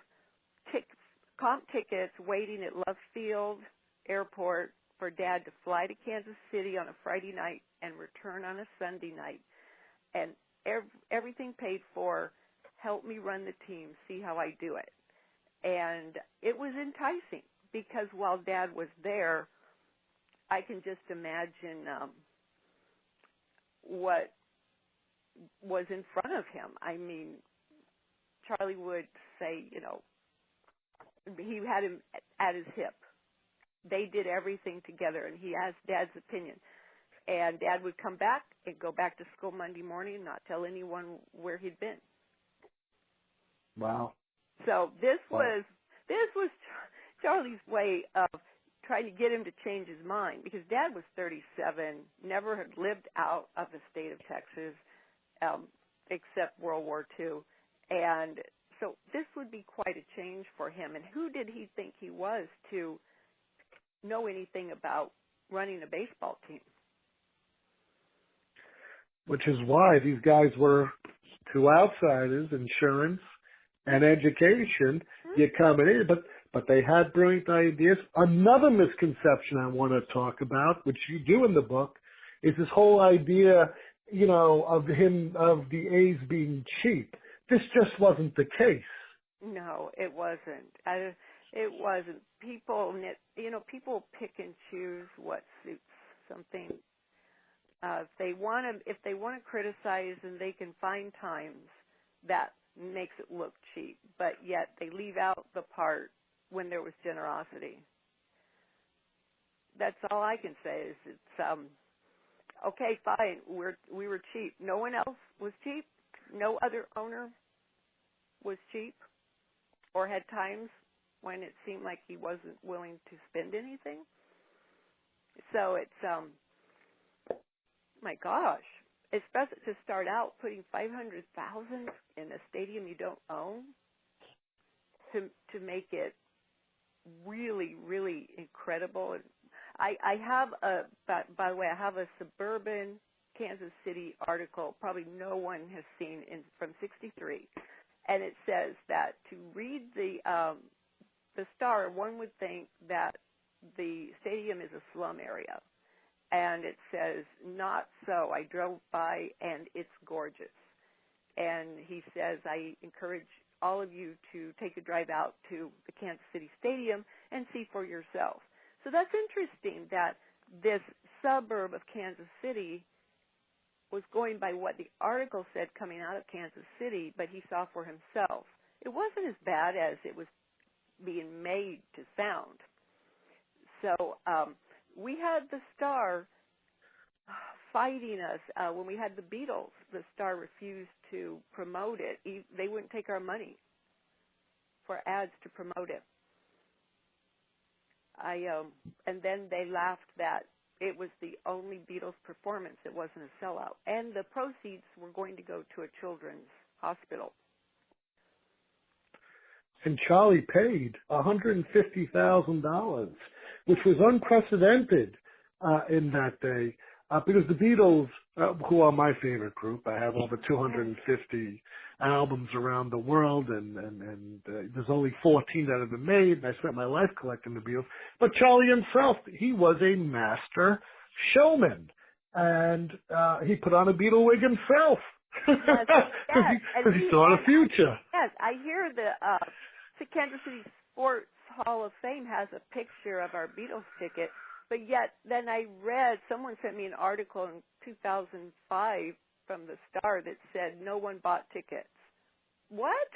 Speaker 2: comp tickets waiting at Love Field Airport for Dad to fly to Kansas City on a Friday night and return on a Sunday night. And everything paid for, help me run the team, see how I do it. And it was enticing because while Dad was there, I can just imagine what was in front of him. I mean, Charlie would say, he had him at his hip. They did everything together, and he asked Dad's opinion. And Dad would come back and go back to school Monday morning and not tell anyone where he'd been.
Speaker 3: Wow.
Speaker 2: So this was Charlie's way of trying to get him to change his mind, because Dad was 37, never had lived out of the state of Texas, except World War II. And so this would be quite a change for him. And who did he think he was to know anything about running a baseball team?
Speaker 3: Which is why these guys were two outsiders, insurance and education. You're coming in, but they had brilliant ideas. Another misconception I want to talk about, which you do in the book, is this whole idea, of the A's being cheap. This just wasn't the case.
Speaker 2: No, it wasn't. It wasn't. People, people pick and choose what suits something. If they want to criticize, and they can find times that makes it look cheap, but yet they leave out the part when there was generosity. That's all I can say. Is it's okay, fine. We were cheap. No one else was cheap. No other owner was cheap, or had times when it seemed like he wasn't willing to spend anything. So it's my gosh, especially to start out putting $500,000 in a stadium you don't own, to make it really, really incredible. I have by the way, I have a Suburban Kansas City article probably no one has seen from '63, and it says that to read the Star, one would think that the stadium is a slum area, and it says not so. I drove by and it's gorgeous, and he says I encourage all of you to take a drive out to the Kansas City Stadium and see for yourself. So that's interesting that this suburb of Kansas City was going by what the article said coming out of Kansas City, but he saw for himself. It wasn't as bad as it was being made to sound. So we had the Star fighting us. When we had the Beatles, the Star refused to promote it. They wouldn't take our money for ads to promote it. And then they laughed that it was the only Beatles performance that wasn't a sellout. And the proceeds were going to go to a children's hospital.
Speaker 3: And Charlie paid $150,000, which was unprecedented in that day, because the Beatles, who are my favorite group, I have over 250 albums around the world, and there's only 14 that have been made, and I spent my life collecting the Beatles. But Charlie himself, he was a master showman, and he put on a Beatle wig himself.
Speaker 2: Yes,
Speaker 3: because he saw the future.
Speaker 2: Yes, I hear the Kansas City Sports Hall of Fame has a picture of our Beatles ticket, but yet then I read, someone sent me an article in 2005 from the Star that said no one bought tickets. What?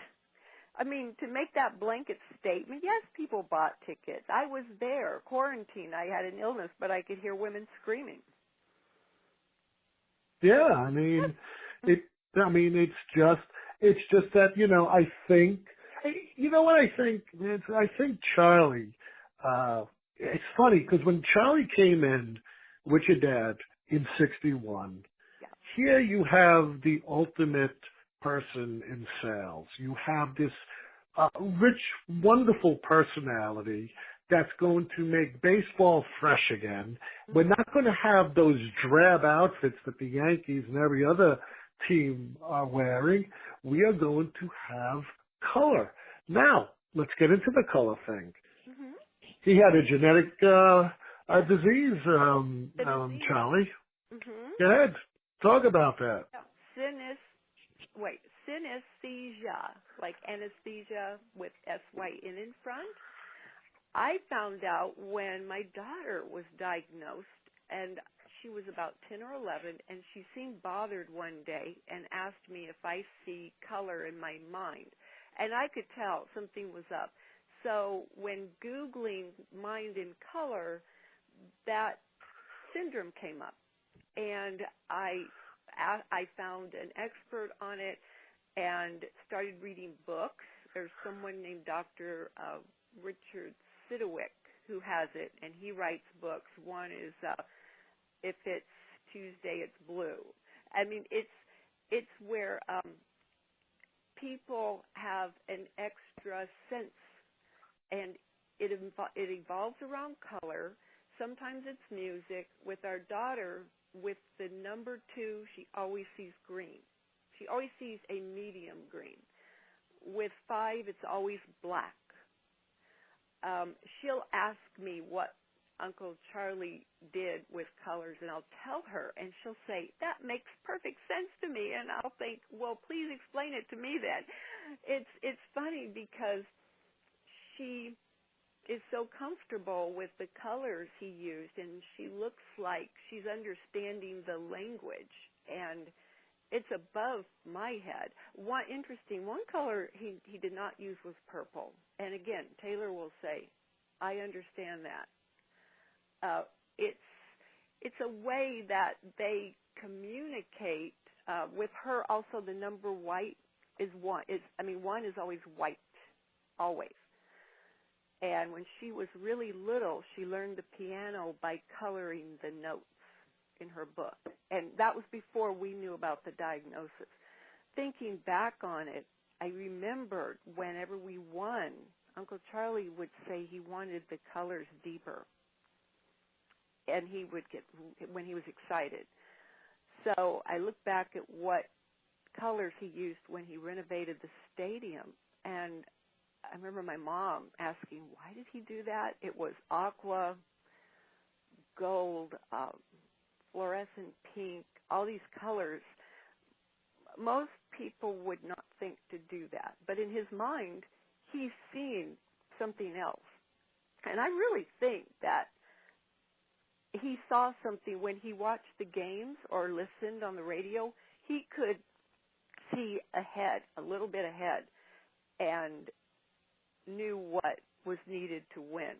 Speaker 2: I mean, to make that blanket statement, yes, people bought tickets. I was there, quarantined. I had an illness, but I could hear women screaming.
Speaker 3: Yeah, I mean, it's just that, I think, what I think? I think Charlie, it's funny because when Charlie came in with your dad in '61, here you have the ultimate person in sales. You have this rich, wonderful personality that's going to make baseball fresh again. We're not going to have those drab outfits that the Yankees and every other team are wearing. We are going to have color. Now, let's get into the color thing. Mm-hmm. He had a genetic disease, Charlie. Mm-hmm. Go ahead. Talk about that.
Speaker 2: Synesthesia, like anesthesia with S-Y-N in front. I found out when my daughter was diagnosed, and she was about 10 or 11, and she seemed bothered one day and asked me if I see color in my mind. And I could tell something was up. So when Googling mind in color, that syndrome came up. And I found an expert on it and started reading books. There's someone named Dr. Richard Siddewick who has it, and he writes books. One is If It's Tuesday, It's Blue. I mean, it's where people have an extra sense, and it evolves around color. Sometimes it's music. With our daughter, with the number 2, she always sees green. She always sees a medium green. With 5, it's always black. She'll ask me what Uncle Charlie did with colors, and I'll tell her, and she'll say, that makes perfect sense to me, and I'll think, well, please explain it to me then. It's funny because she is so comfortable with the colors he used, and she looks like she's understanding the language, and it's above my head. One color he did not use was purple, and again, Taylor will say, I understand that. It's a way that they communicate with her. Also, the number white is one. One is always white, always. And when she was really little, she learned the piano by coloring the notes in her book. And that was before we knew about the diagnosis. Thinking back on it, I remembered whenever we won, Uncle Charley would say he wanted the colors deeper. And he would get, when he was excited. So I look back at what colors he used when he renovated the stadium, and I remember my mom asking, why did he do that? It was aqua, gold, fluorescent pink, all these colors. Most people would not think to do that, but in his mind, he's seen something else. And I really think that he saw something when he watched the games or listened on the radio. He could see ahead, a little bit ahead, and knew what was needed to win.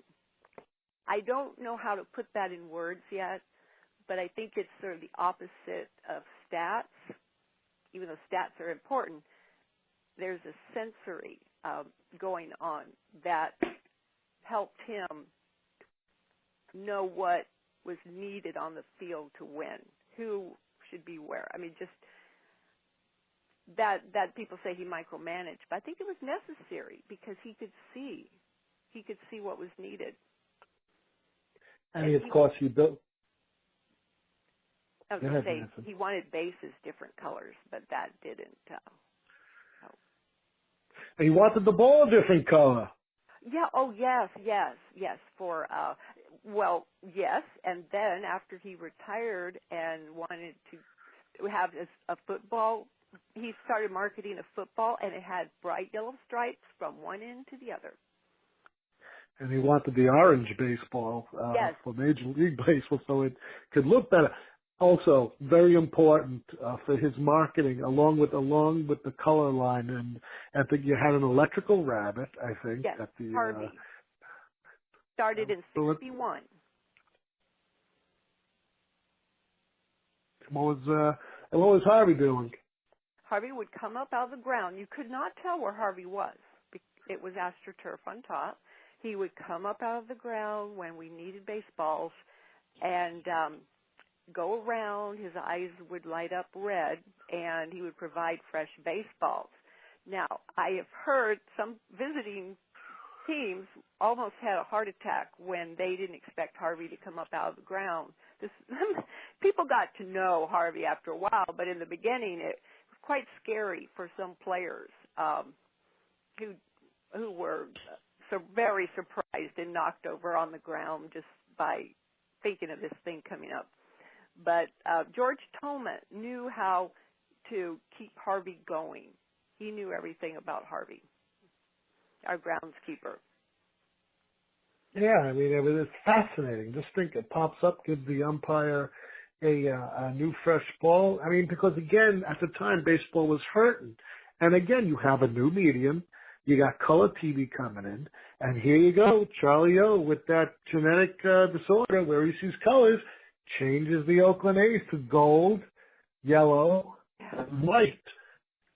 Speaker 2: I don't know how to put that in words yet, but I think it's sort of the opposite of stats. Even though stats are important, there's a sensory going on that helped him know what was needed on the field to win, who should be where. Just that people say he micromanaged, but I think it was necessary because he could see what was needed.
Speaker 3: And of course, he built.
Speaker 2: I was going to say he wanted bases different colors, but that didn't.
Speaker 3: He wanted the ball a different color.
Speaker 2: Yeah. Oh, yes. Yes. And then after he retired and wanted to have a football, he started marketing a football, and it had bright yellow stripes from one end to the other.
Speaker 3: And he wanted the orange baseball for Major League Baseball so it could look better. Also, very important for his marketing, along with the color line. And I think you had an electrical rabbit, I think.
Speaker 2: Yes,
Speaker 3: at the,
Speaker 2: Harvey. Started in 1961.
Speaker 3: What was Harvey doing?
Speaker 2: Harvey would come up out of the ground. You could not tell where Harvey was. It was AstroTurf on top. He would come up out of the ground when we needed baseballs and go around. His eyes would light up red, and he would provide fresh baseballs. Now, I have heard some visiting teams almost had a heart attack when they didn't expect Harvey to come up out of the ground. People got to know Harvey after a while, but in the beginning it was quite scary for some players who were so very surprised and knocked over on the ground just by thinking of this thing coming up. But George Toma knew how to keep Harvey going. He knew everything about Harvey, our groundskeeper.
Speaker 3: Yeah, it's fascinating. Just think it pops up, gives the umpire a new fresh ball. Because again, at the time, baseball was hurting. And again, you have a new medium. You got color TV coming in. And here you go, Charlie O with that genetic disorder where he sees colors, changes the Oakland A's to gold, yellow, and white.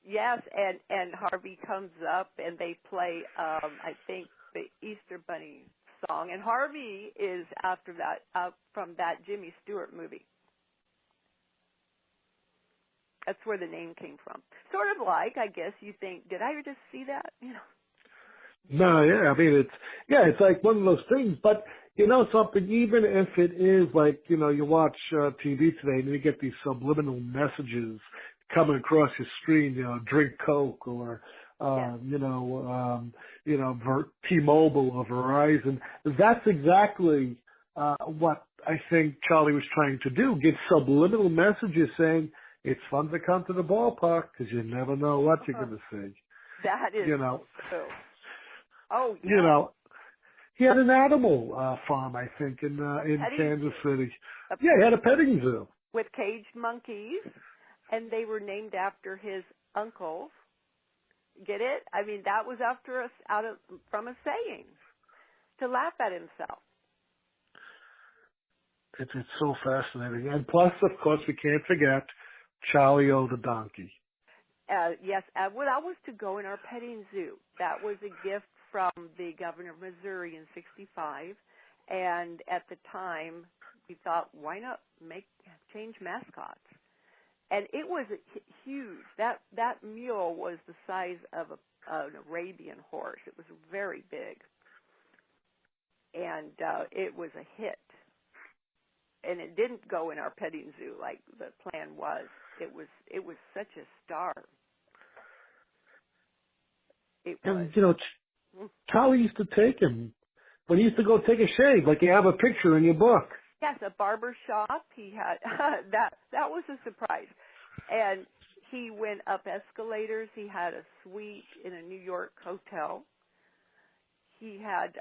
Speaker 2: Yes, and Harvey comes up and they play, I think, the Easter Bunny song. And Harvey is after that, from that Jimmy Stewart movie. That's where the name came from. Sort of like, I guess you think, did I just see that?
Speaker 3: No, yeah, it's like one of those things. But you know something, even if it is like, you watch TV today and you get these subliminal messages coming across your screen, drink Coke or, T-Mobile or Verizon. That's exactly what I think Charlie was trying to do, get subliminal messages saying it's fun to come to the ballpark because you never know what you're going to see.
Speaker 2: That is true. Oh, yeah.
Speaker 3: You know, he had an animal farm, I think, in Kansas City. Yeah, he had a petting zoo.
Speaker 2: With caged monkeys, and they were named after his uncles. Get it? I mean, that was from a saying to laugh at himself.
Speaker 3: It's so fascinating. And plus, of course, we can't forget Charlie O the donkey.
Speaker 2: Yes, well, that was to go in our petting zoo. That was a gift from the governor of Missouri in '65, and at the time we thought, why not change mascots? And it was huge. That mule was the size of an Arabian horse. It was very big, and it was a hit. And it didn't go in our petting zoo like the plan was. It was such a star. It was.
Speaker 3: And Charlie used to take him when he used to go take a shave, like you have a picture in your book.
Speaker 2: Yes, a barber shop. He had that was a surprise. And he went up escalators. He had a suite in a New York hotel. He had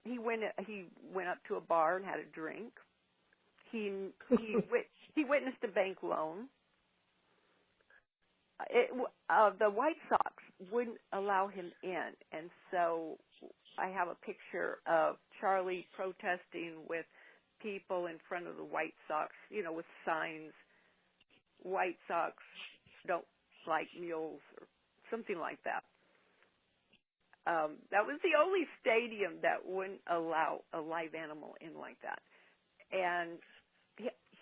Speaker 2: he went up to a bar and had a drink. He witnessed a bank loan. The White Sox wouldn't allow him in, and so I have a picture of Charlie protesting with people in front of the White Sox, with signs, White Sox don't like mules, or something like that. That was the only stadium that wouldn't allow a live animal in like that. And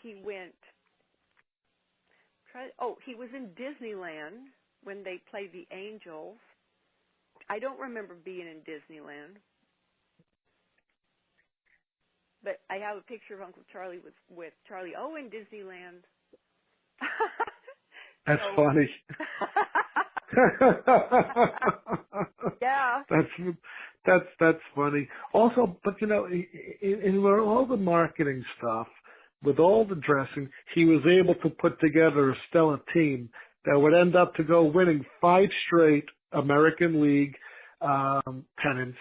Speaker 2: he went, he was in Disneyland when they played the Angels. I don't remember being in Disneyland. But I have a picture of Uncle Charlie with Charlie O in Disneyland.
Speaker 3: That's funny.
Speaker 2: Yeah.
Speaker 3: That's funny. Also, but in all the marketing stuff, with all the dressing, he was able to put together a stellar team that would end up to go winning 5 straight American League pennants,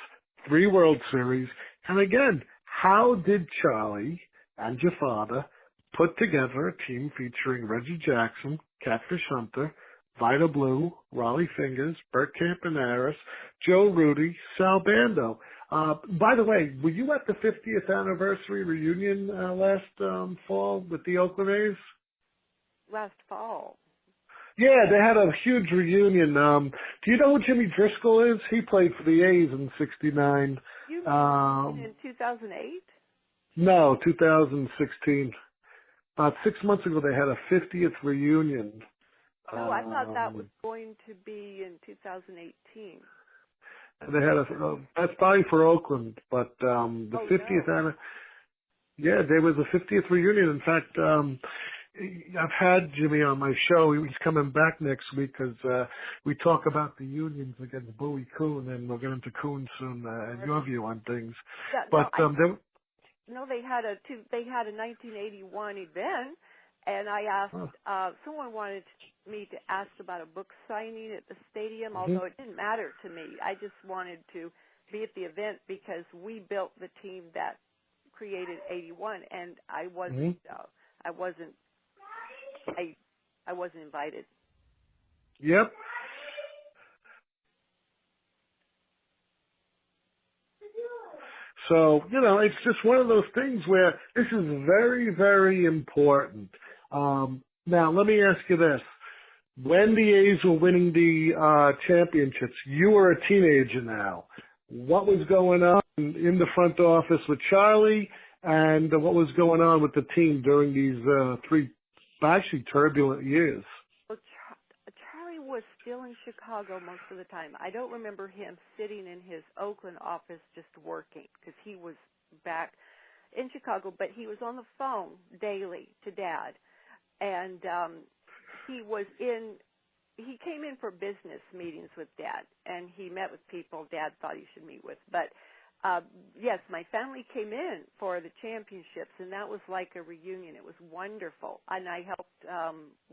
Speaker 3: 3 World Series. And again, how did Charlie and your father put together a team featuring Reggie Jackson, Catfish Hunter, Vida Blue, Raleigh Fingers, Bert Campaneris, Joe Rudy, Sal Bando? By the way, were you at the 50th anniversary reunion last fall with the Oakland A's?
Speaker 2: Last fall.
Speaker 3: Yeah, they had a huge reunion. Do you know who Jimmy Driscoll is? He played for the A's in '69.
Speaker 2: You mean in 2008?
Speaker 3: No, 2016. About 6 months ago, they had a 50th reunion.
Speaker 2: Oh, I thought that was going to be in 2018.
Speaker 3: They had that's probably for Oakland, but the 50th yeah, there was a 50th reunion. In fact, I've had Jimmy on my show. He's coming back next week because we talk about the unions against Bowie Kuhn, and we'll get into Kuhn soon and your view on things.
Speaker 2: Yeah,
Speaker 3: but
Speaker 2: they had a 1981 event, and I asked someone wanted me to ask about a book signing at the stadium, although it didn't matter to me. I just wanted to be at the event because we built the team that created 81, and I wasn't invited.
Speaker 3: Yep. So, it's just one of those things where this is very, very important. Now, let me ask you this. When the A's were winning the championships, you were a teenager now. What was going on in the front office with Charlie, and what was going on with the team during these 3 actually turbulent years?
Speaker 2: Well, Charlie was still in Chicago most of the time. I don't remember him sitting in his Oakland office just working because he was back in Chicago, but he was on the phone daily to Dad. And he came in for business meetings with Dad, and he met with people Dad thought he should meet with. But, yes, my family came in for the championships, and that was like a reunion. It was wonderful. And I helped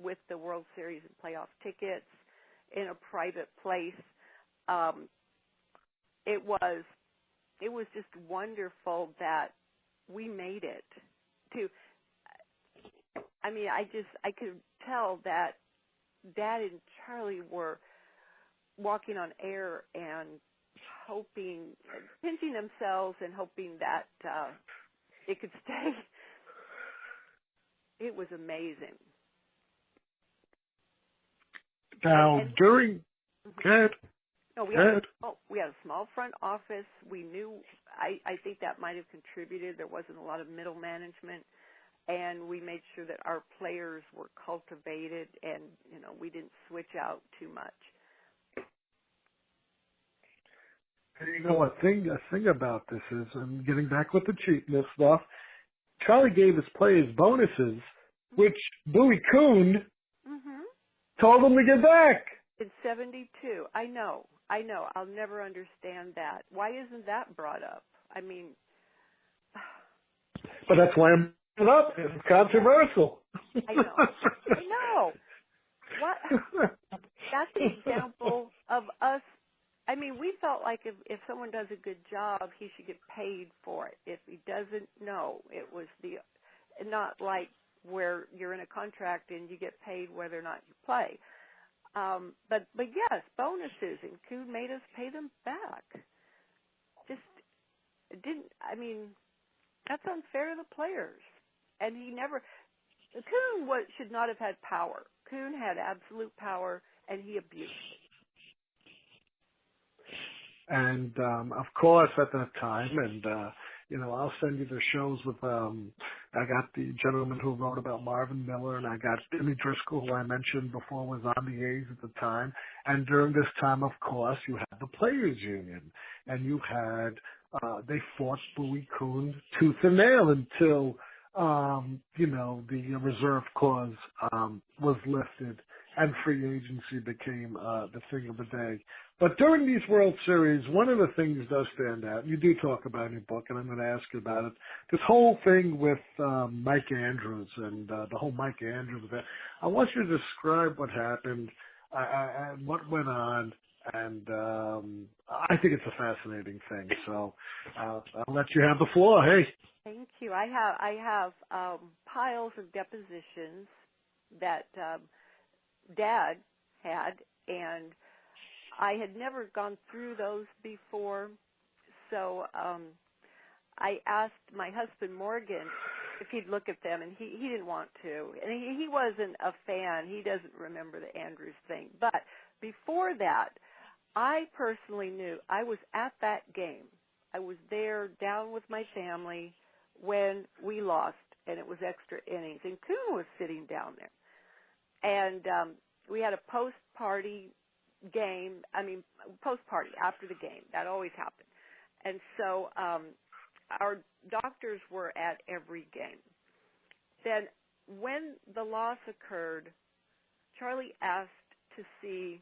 Speaker 2: with the World Series and playoff tickets, in a private place. It was just wonderful that we made it to. I mean, I could tell that Dad and Charlie were walking on air and hoping, pinching themselves and hoping that it could stay. It was amazing.
Speaker 3: Now, during, go ahead.
Speaker 2: No, we had a small front office. We knew, I think that might have contributed. There wasn't a lot of middle management, and we made sure that our players were cultivated, and we didn't switch out too much.
Speaker 3: And you know what? A thing about this is, I'm getting back with the cheapness stuff. Charlie gave his players bonuses, which Bowie Kuhn told them to give back.
Speaker 2: In 72. I know. I'll never understand that. Why isn't that brought up? I mean.
Speaker 3: But that's why I'm bringing it up. It's controversial.
Speaker 2: I know. What? That's an example of us. I mean, we felt like if someone does a good job, he should get paid for it. If he doesn't, no. It was not like where you're in a contract and you get paid whether or not you play. But yes, bonuses, and Kuhn made us pay them back. Just didn't. I mean, that's unfair to the players. And Kuhn should not have had power. Kuhn had absolute power, and he abused it.
Speaker 3: And, of course, at that time, and, I'll send you the shows with, I got the gentleman who wrote about Marvin Miller, and I got Jimmy Driscoll, who I mentioned before was on the A's at the time. And during this time, of course, you had the Players Union, and you had, they fought Bowie Kuhn tooth and nail until, the reserve clause, was lifted and free agency became, the thing of the day. But during these World Series, one of the things does stand out. You do talk about in your book, and I'm going to ask you about it. This whole thing with Mike Andrews and the whole Mike Andrews event. I want you to describe what happened and what went on, and I think it's a fascinating thing. So I'll let you have the floor. Hey.
Speaker 2: Thank you. I have piles of depositions that Dad had, and I had never gone through those before, so I asked my husband Morgan if he'd look at them, and he didn't want to. And he wasn't a fan. He doesn't remember the Andrews thing. But before that, I personally knew I was at that game. I was there down with my family when we lost, and it was extra innings. And Kuhn was sitting down there. And we had a post-party game, post-party after the game. That always happened. And so our doctors were at every game. Then when the loss occurred, Charlie asked to see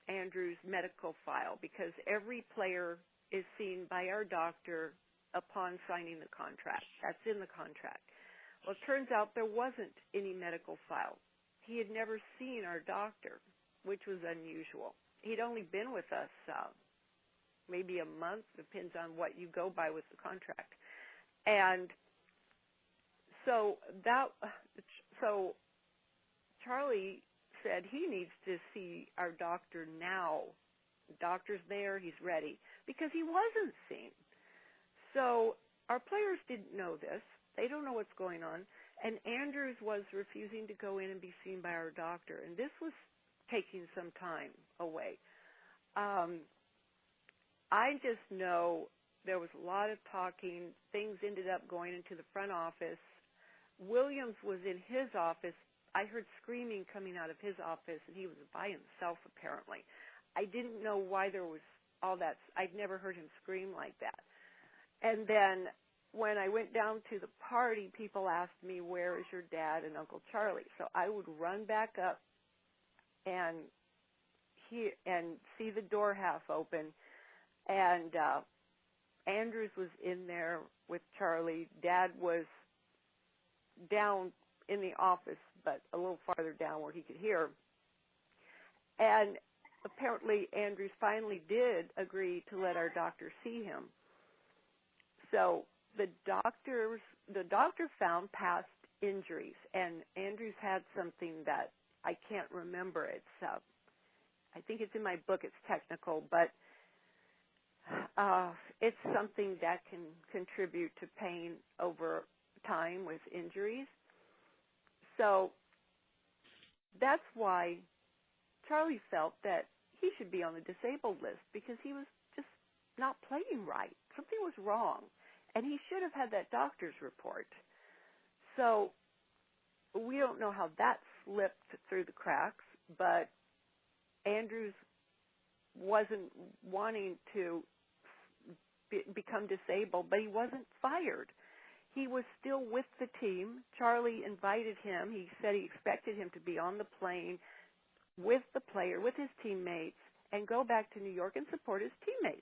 Speaker 2: Andrew's medical file because every player is seen by our doctor upon signing the contract. That's in the contract. Well, it turns out there wasn't any medical file. He had never seen our doctor, which was unusual. He'd only been with us maybe a month, depends on what you go by with the contract. And so Charlie said he needs to see our doctor now. The doctor's there, he's ready, because he wasn't seen. So our players didn't know this. They don't know what's going on. And Andrews was refusing to go in and be seen by our doctor. And this was taking some time away. I just know there was a lot of talking. Things ended up going into the front office. Williams was in his office. I heard screaming coming out of his office, and he was by himself apparently. I didn't know why there was all that. I'd never heard him scream like that. And then when I went down to the party, people asked me, where is your dad and Uncle Charlie? So I would run back up and see the door half open. And Andrews was in there with Charlie. Dad was down in the office, but a little farther down where he could hear. And apparently Andrews finally did agree to let our doctor see him. So the doctor found past injuries, and Andrews had something that I can't remember. It's I think it's in my book. It's technical, but it's something that can contribute to pain over time with injuries. So that's why Charlie felt that he should be on the disabled list, because he was just not playing right. Something was wrong, and he should have had that doctor's report. So we don't know how that slipped through the cracks, but Andrews wasn't wanting to become disabled, but he wasn't fired. He was still with the team. Charlie invited him. He said he expected him to be on the plane with the player, with his teammates, and go back to New York and support his teammates.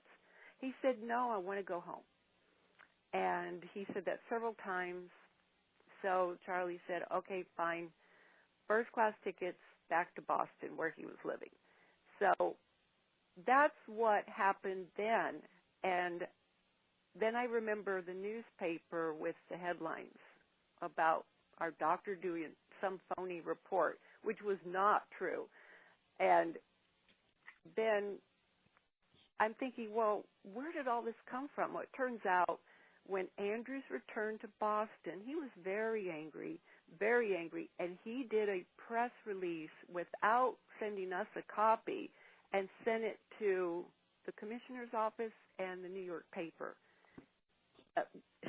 Speaker 2: He said, no, I want to go home. And he said that several times. So Charlie said, okay, fine, first-class tickets back to Boston, where he was living. So that's what happened then. And then I remember the newspaper with the headlines about our doctor doing some phony report, which was not true. And then I'm thinking, well, where did all this come from? Well, it turns out when Andrews returned to Boston, he was very angry, and he did a press release without sending us a copy and sent it to the commissioner's office and the New York paper,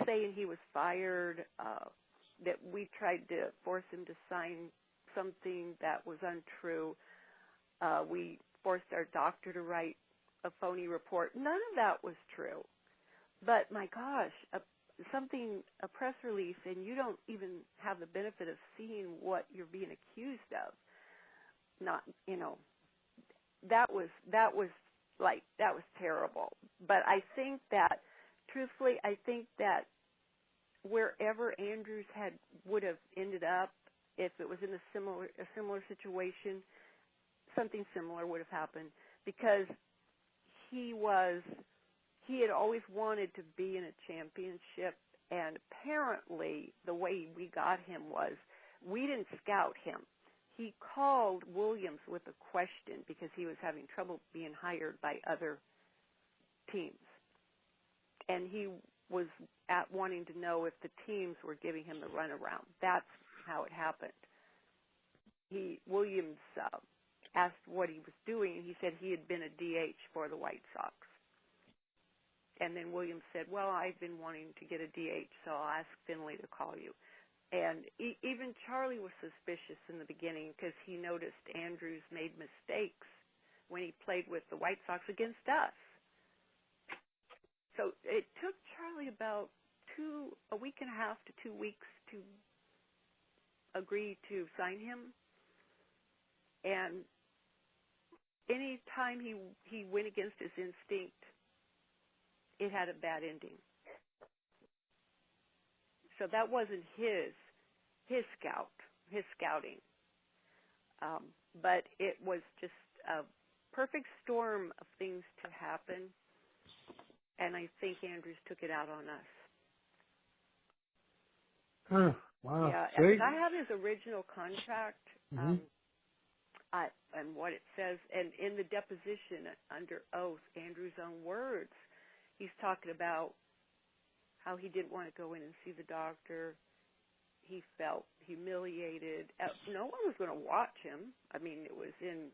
Speaker 2: saying he was fired, that we tried to force him to sign something that was untrue. We forced our doctor to write a phony report. None of that was true. But my gosh, a press release, and you don't even have the benefit of seeing what you're being accused of. Not, that was terrible. But I think that, truthfully, that wherever Andrews would have ended up, if it was in a similar situation, something similar would have happened, because he had always wanted to be in a championship, and apparently the way we got him was we didn't scout him. He called Williams with a question because he was having trouble being hired by other teams. And he was wanting to know if the teams were giving him the runaround. That's how it happened. Williams asked what he was doing, and he said he had been a DH for the White Sox. And then Williams said, well, I've been wanting to get a DH, so I'll ask Finley to call you. And even Charlie was suspicious in the beginning because he noticed Andrews made mistakes when he played with the White Sox against us. So it took Charlie about a week and a half to 2 weeks to agree to sign him. And any time he went against his instinct, it had a bad ending. So that wasn't his scouting. But it was just a perfect storm of things to happen, and I think Andrews took it out on us.
Speaker 3: Huh, wow.
Speaker 2: Yeah,
Speaker 3: See?
Speaker 2: I have his original contract,
Speaker 3: Mm-hmm.
Speaker 2: And what it says, and in the deposition under oath, Andrews' own words, he's talking about how he didn't want to go in and see the doctor. He felt humiliated. No one was going to watch him. I mean, it was in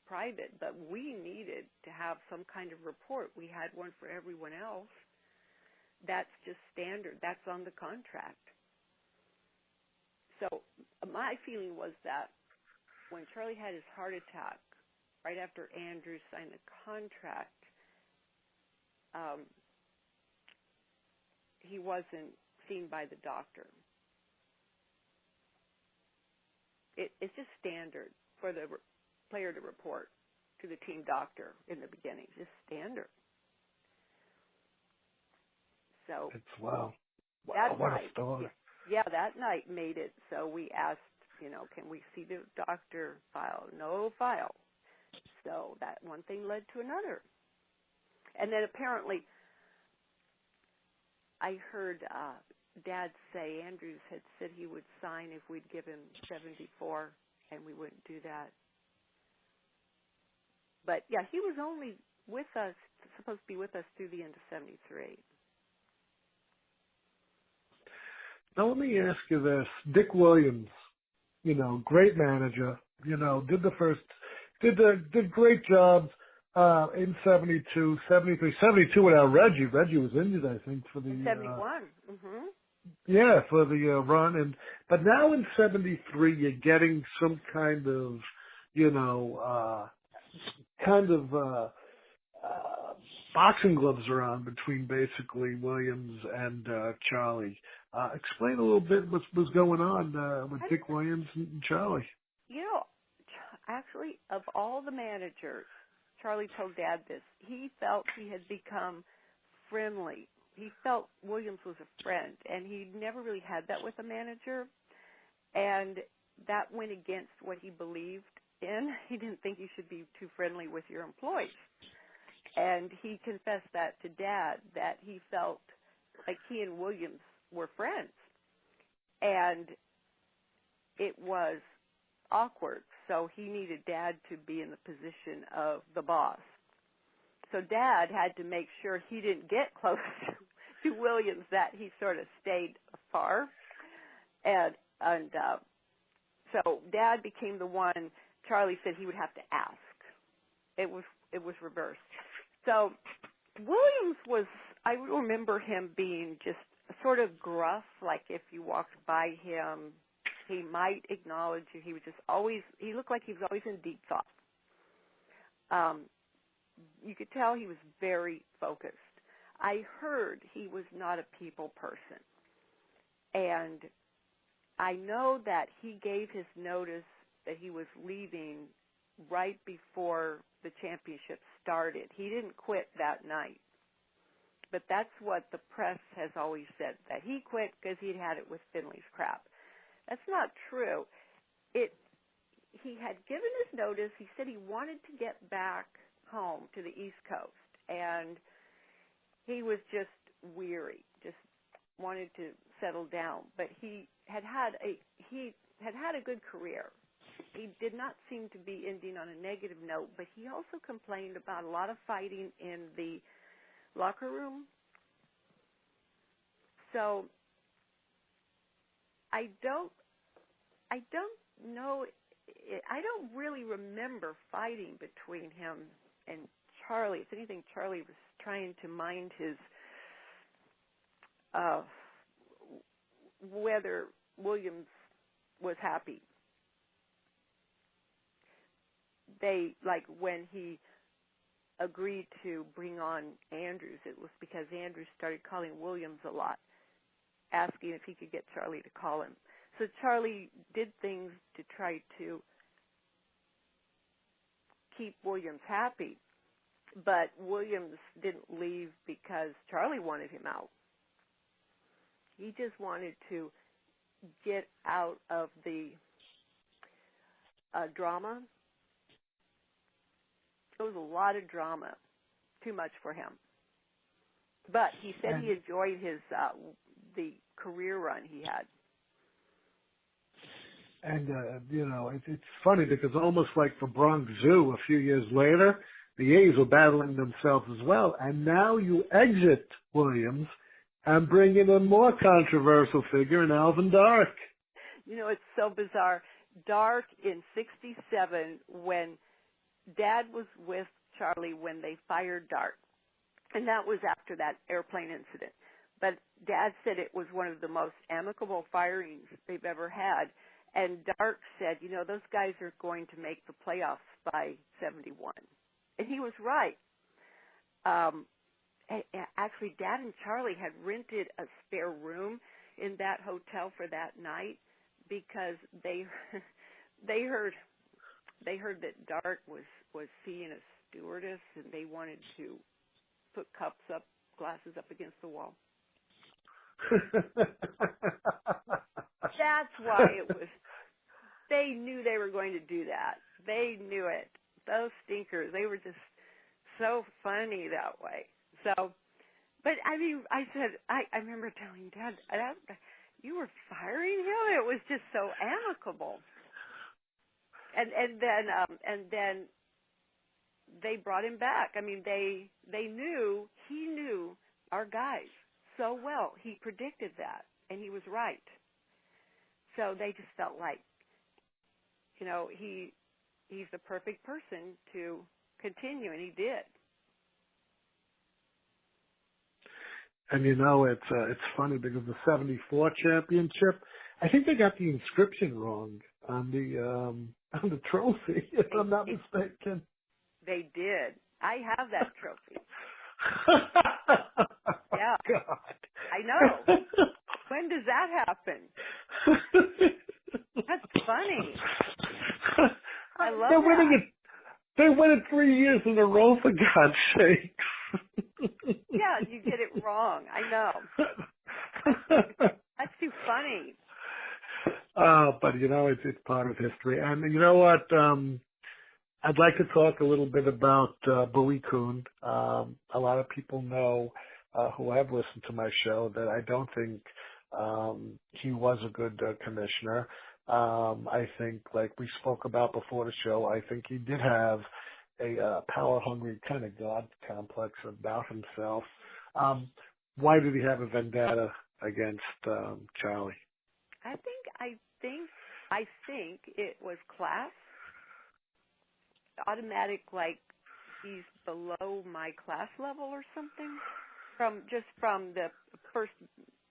Speaker 2: private, but we needed to have some kind of report. We had one for everyone else. That's just standard. That's on the contract. So my feeling was that when Charlie had his heart attack, right after Andrews signed the contract, he wasn't seen by the doctor. It's just standard for the player to report to the team doctor in the beginning. Just standard. So
Speaker 3: it's wow. What
Speaker 2: night,
Speaker 3: a story.
Speaker 2: Yeah, that night made it so we asked, can we see the doctor file? No file. So that one thing led to another. And then apparently I heard Dad say Andrews had said he would sign if we'd give him 74, and we wouldn't do that. But, yeah, he was only with us, supposed to be with us through the end of 73.
Speaker 3: Now let me ask you this. Dick Williams, great manager, did great jobs in 72, 73, 72 without Reggie. Reggie was injured, I think, for the
Speaker 2: 71. Mm-hmm.
Speaker 3: Yeah, for the run, but now in 73, you're getting some kind of, boxing gloves around between basically Williams and Charlie. Explain a little bit what was going on with Dick Williams and Charlie.
Speaker 2: Actually, of all the managers, Charlie told Dad this. He felt he had become friendly. He felt Williams was a friend, and he never really had that with a manager, and that went against what he believed in. He didn't think you should be too friendly with your employees, and he confessed that to Dad, that he felt like he and Williams were friends, and it was awkward, so he needed Dad to be in the position of the boss. So Dad had to make sure he didn't get close to Williams, that he sort of stayed afar. And so Dad became the one Charlie said he would have to ask. It was reversed. So Williams was, I remember him being just sort of gruff, like if you walked by him, he might acknowledge you. He was just always, he looked like he was always in deep thought. You could tell he was very focused. I heard he was not a people person. And I know that he gave his notice that he was leaving right before the championship started. He didn't quit that night. But that's what the press has always said, that he quit because he'd had it with Finley's crap. That's not true. He had given his notice. He said he wanted to get back home to the East Coast, and he was just weary, just wanted to settle down. But he had a good career. He did not seem to be ending on a negative note, but he also complained about a lot of fighting in the locker room. So I don't know. I don't really remember fighting between him and Charlie. If anything, Charlie was trying to mind his whether Williams was happy. Like when he agreed to bring on Andrews, it was because Andrews started calling Williams a lot, asking if he could get Charlie to call him. So Charlie did things to try to keep Williams happy, but Williams didn't leave because Charlie wanted him out. He just wanted to get out of the drama. There was a lot of drama, too much for him. But he said he enjoyed his the career run he had.
Speaker 3: And, it's funny because almost like for Bronx Zoo a few years later, the A's were battling themselves as well. And now you exit Williams and bring in a more controversial figure in Alvin Dark.
Speaker 2: It's so bizarre. Dark in 67, when Dad was with Charlie when they fired Dark. And that was after that airplane incident. But Dad said it was one of the most amicable firings they've ever had. And Dark said, those guys are going to make the playoffs by 71. And he was right. Actually, Dad and Charlie had rented a spare room in that hotel for that night because they heard that Dark was seeing a stewardess, and they wanted to put glasses up against the wall. That's why it was. They knew they were going to do that. They knew it. those stinkers, they were just so funny that way. So, but I mean, I said, I remember telling Dad, you were firing him. It was just so amicable. And then they brought him back. I mean, he knew our guys so well. He predicted that, and he was right. So they just felt like, he's the perfect person to continue, and he did.
Speaker 3: And it's funny because the '74 championship, I think they got the inscription wrong on the trophy, if I'm not mistaken.
Speaker 2: They did. I have that trophy. Yeah.
Speaker 3: God.
Speaker 2: I know. When does that happen? That's funny. I love that.
Speaker 3: They win it 3 years in a row, for God's sakes.
Speaker 2: Yeah, you get it wrong. I know. That's too funny.
Speaker 3: But it's part of history. And you know what? I'd like to talk a little bit about Bowie Kuhn. A lot of people know who have listened to my show that I don't think he was a good commissioner. I think, like we spoke about before the show, I think he did have a power-hungry kind of God complex about himself. Why did he have a vendetta against Charlie?
Speaker 2: I think it was class. Automatic, like he's below my class level or something. From the first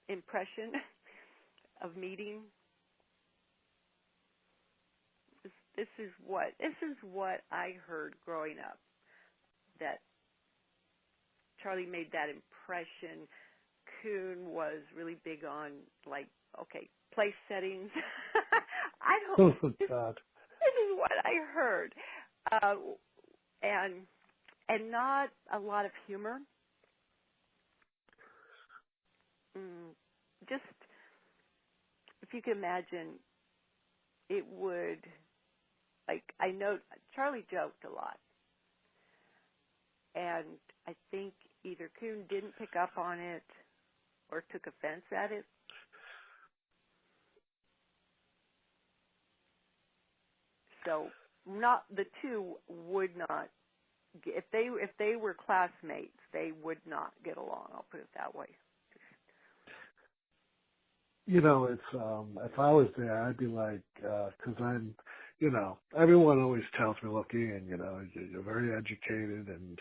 Speaker 2: impression of meeting. This is what I heard growing up, that Charlie made that impression. Kuhn was really big on, like, place settings. I don't.
Speaker 3: Oh, God.
Speaker 2: This is what I heard, and not a lot of humor. Just, if you can imagine, it would. Like, I know Charlie joked a lot, and I think either Kuhn didn't pick up on it or took offense at it. So, the two would not, if they were classmates, they would not get along. I'll put it that way.
Speaker 3: It's if I was there, I'd be like, because I'm. Everyone always tells me, look, Ian, you're very educated and,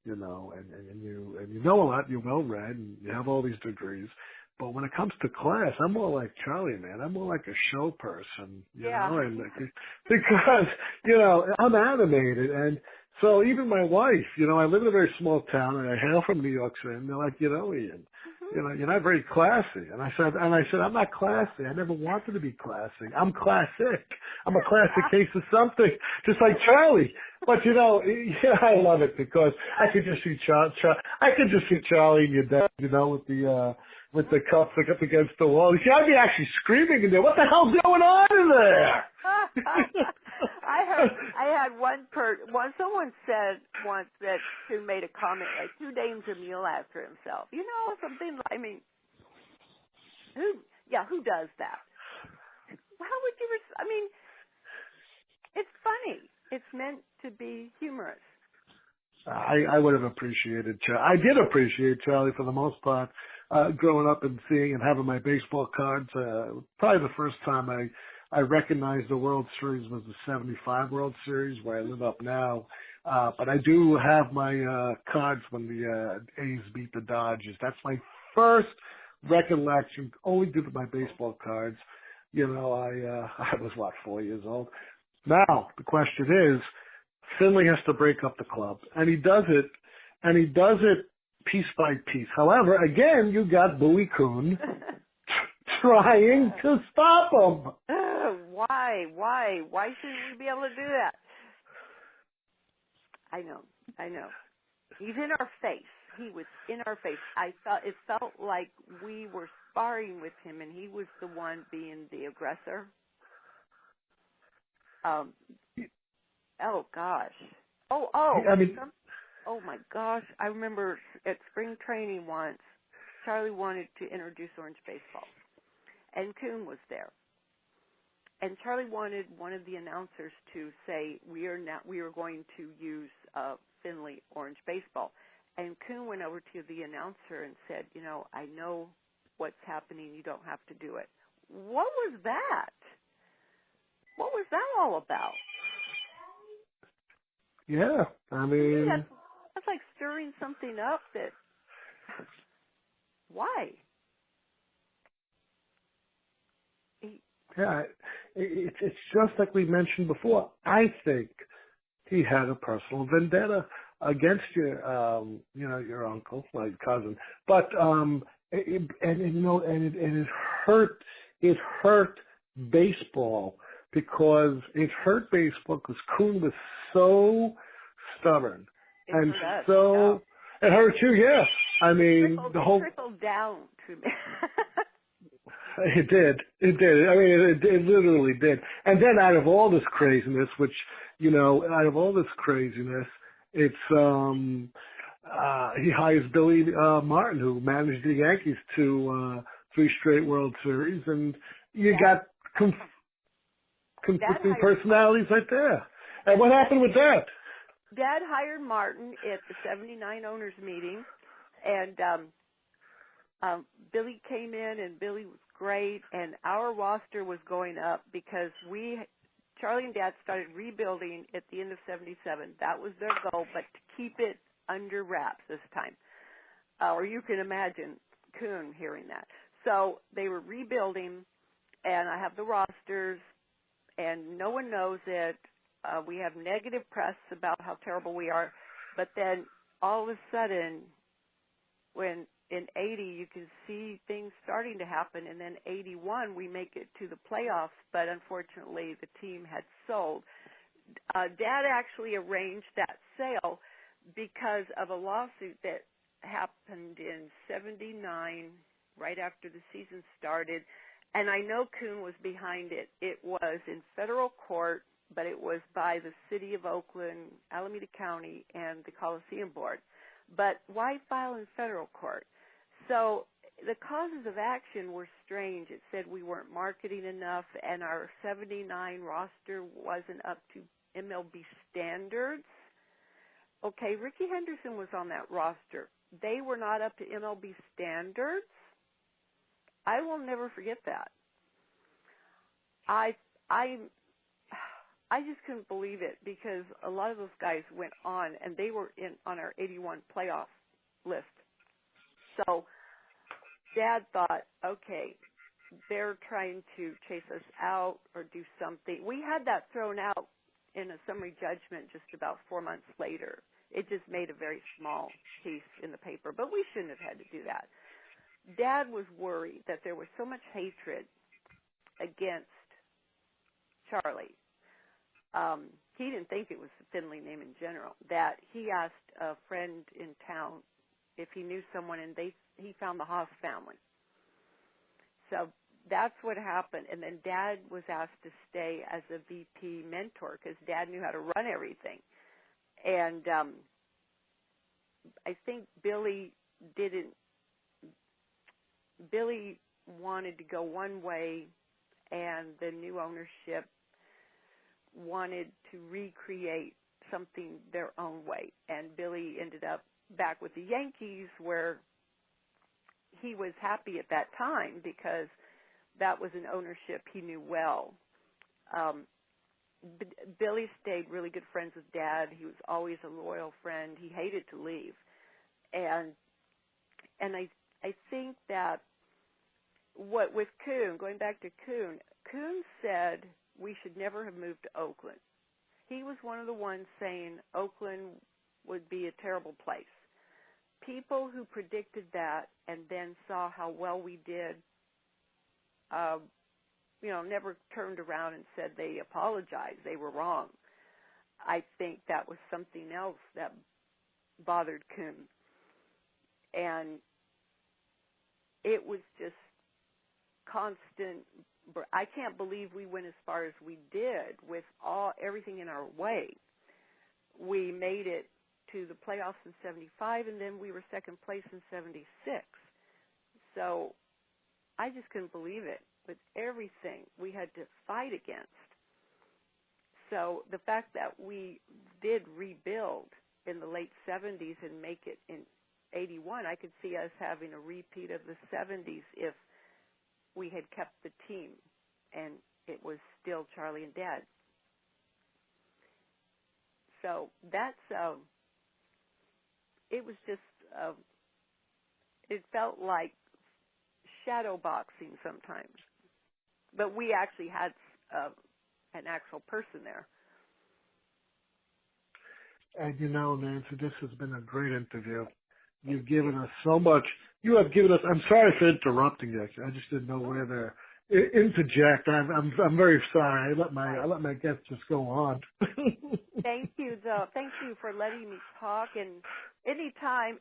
Speaker 3: and you know a lot, you're well read and you have all these degrees. But when it comes to class, I'm more like Charlie, man. I'm more like a show person, know, and because, I'm animated. And so even my wife, I live in a very small town and I hail from New York City, and they're like, Ian, you're not very classy. And I said, I'm not classy. I never wanted to be classy. I'm classic. I'm a classic case of something, just like Charlie. But I love it because I could just see Charlie and your dad, with the cups up against the wall. I'd be actually screaming in there. What the hell's going on in there?
Speaker 2: I had someone said once that who made a comment like, who names a meal after himself? Something like, who does that? How would you, it's funny. It's meant to be humorous.
Speaker 3: I would have appreciated Charlie. I did appreciate Charlie for the most part, growing up and seeing and having my baseball cards. Probably the first time I recognized the World Series was the '75 World Series, where I live up now. But I do have my cards when the A's beat the Dodgers. That's my first recollection. Only due to my baseball cards. I was 4 years old. Now the question is, Finley has to break up the club, and he does it piece by piece. However, again, you got Bowie Kuhn trying to stop him.
Speaker 2: Why? Why shouldn't we be able to do that? I know. He's in our face. He was in our face. It felt like we were sparring with him, and he was the one being the aggressor. Oh gosh.
Speaker 3: I mean,
Speaker 2: Oh my gosh. I remember at spring training once, Charlie wanted to introduce orange baseball, and Coon was there. And Charlie wanted one of the announcers to say, we are going to use Finley orange baseball. And Coon went over to the announcer and said, I know what's happening. You don't have to do it. What was that? What was that all about?
Speaker 3: yeah, I mean,
Speaker 2: that's like stirring something up that, why?
Speaker 3: Yeah, it's just like we mentioned before. I think he had a personal vendetta against your uncle, my cousin. But it hurt. It hurt baseball because Coon was so stubborn and so. It hurt you, yeah. I mean,
Speaker 2: it trickled down to me.
Speaker 3: It did. I mean, it literally did. And then out of all this craziness, it's, he hires Billy Martin, who managed the Yankees to 3 straight World Series, and you got conflicting personalities right there. And what happened with that?
Speaker 2: Dad hired Martin at the 79 owners meeting, and Billy came in, and Billy was great, and our roster was going up because Charlie and Dad started rebuilding at the end of 77. That was their goal, but to keep it under wraps this time. Or you can imagine Coon hearing that. So they were rebuilding, and I have the rosters, and no one knows it. We have negative press about how terrible we are, but then all of a sudden, when in 80, you can see things starting to happen, and then 81, we make it to the playoffs, but unfortunately the team had sold. Dad actually arranged that sale because of a lawsuit that happened in 79, right after the season started, and I know Coon was behind it. It was in federal court, but it was by the city of Oakland, Alameda County, and the Coliseum Board. But why file in federal court? So the causes of action were strange. It said we weren't marketing enough, and our 79 roster wasn't up to MLB standards. Okay, Ricky Henderson was on that roster. They were not up to MLB standards. I will never forget that. I just couldn't believe it because a lot of those guys went on, and they were on our 81 playoff list. So Dad thought, okay, they're trying to chase us out or do something. We had that thrown out in a summary judgment just about 4 months later. It just made a very small piece in the paper, but we shouldn't have had to do that. Dad was worried that there was so much hatred against Charlie. He didn't think it was the Finley name in general, that he asked a friend in town if he knew someone, and he found the Haas family. So that's what happened. And then Dad was asked to stay as a VP mentor because Dad knew how to run everything. And I think Billy wanted to go one way, and the new ownership wanted to recreate something their own way. And Billy ended up back with the Yankees, where he was happy at that time because that was an ownership he knew well. Billy stayed really good friends with Dad. He was always a loyal friend. He hated to leave. And I think that with Coon, going back to Coon said we should never have moved to Oakland. He was one of the ones saying Oakland would be a terrible place. People who predicted that and then saw how well we did, never turned around and said they apologized. They were wrong. I think that was something else that bothered Coon. And it was just constant. I can't believe we went as far as we did with everything in our way. we made it to the playoffs in 75, and then we were second place in 76. So I just couldn't believe it with everything we had to fight against. So the fact that we did rebuild in the late 70s and make it in 81, I could see us having a repeat of the 70s if we had kept the team and it was still Charlie and Dad. So that's, it was just, it felt like shadow boxing sometimes. But we actually had an actual person there.
Speaker 3: And Nancy, this has been a great interview. You've given us so much. You have given us. I'm sorry for interrupting you. I just didn't know where to interject. I'm very sorry. I let my guests just go on.
Speaker 2: Thank you, though. Thank you for letting me talk. And anytime,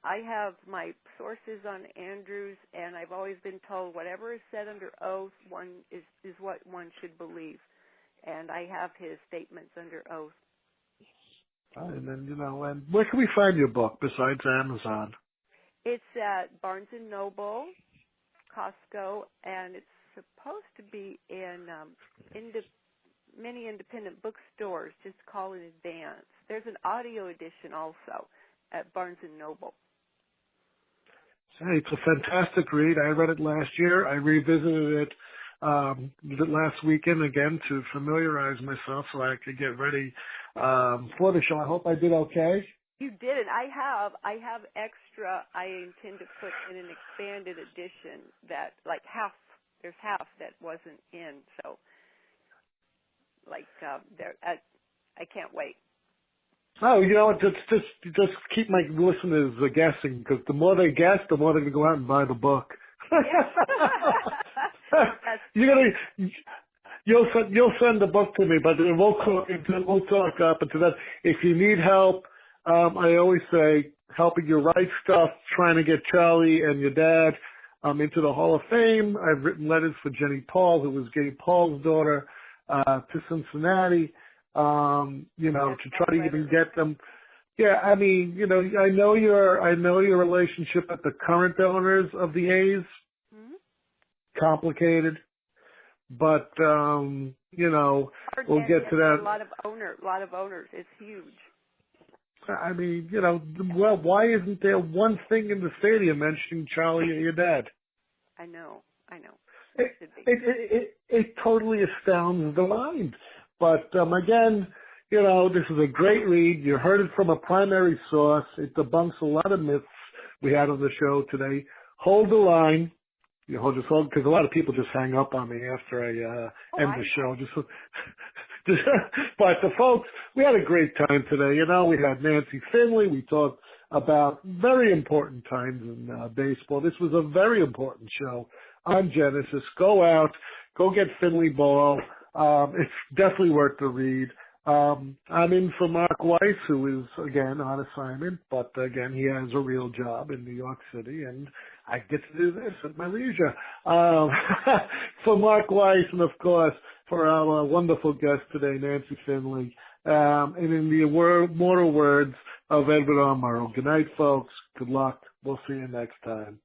Speaker 2: I have my sources on Andrews, and I've always been told whatever is said under oath, one is what one should believe. And I have his statements under oath.
Speaker 3: And then, and where can we find your book besides Amazon?
Speaker 2: It's at Barnes & Noble, Costco, and it's supposed to be in many independent bookstores. Just call in advance. There's an audio edition also at Barnes & Noble.
Speaker 3: Hey, it's a fantastic read. I read it last year. I revisited it last weekend again to familiarize myself so I could get ready for the show. I hope I did okay.
Speaker 2: You did it. I have extra. I intend to put in an expanded edition that there's half that wasn't in. So I can't wait.
Speaker 3: Oh, just keep my listeners guessing, because the more they guess, the more they're going to go out and buy the book. You'll send the book to me, but we'll talk up into that. If you need help, I always say helping you write stuff, trying to get Charlie and your dad into the Hall of Fame. I've written letters for Jenny Paul, who was Gay Paul's daughter, to Cincinnati, to try to even get them. Yeah, I mean, I know your relationship with the current owners of the A's. Mm-hmm. Complicated, but we'll get to that.
Speaker 2: A lot of owners. It's huge.
Speaker 3: I mean, well, why isn't there one thing in the stadium mentioning Charlie and your dad?
Speaker 2: I know.
Speaker 3: It totally astounds the mind. But again, this is a great read. You heard it from a primary source. It debunks a lot of myths we had on the show today. Hold the line. Because a lot of people just hang up on me after I end the show. But the folks, we had a great time today. We had Nancy Finley. We talked about very important times in baseball. This was a very important show on Genesis. Go out, go get Finley Ball. It's definitely worth the read. I'm in for Mark Weiss, who is, again, on assignment, but, again, he has a real job in New York City, and I get to do this at my leisure. For Mark Weiss, and, of course, for our wonderful guest today, Nancy Finley, and in the immortal words of Edward R. Murrow. Good night, folks. Good luck. We'll see you next time.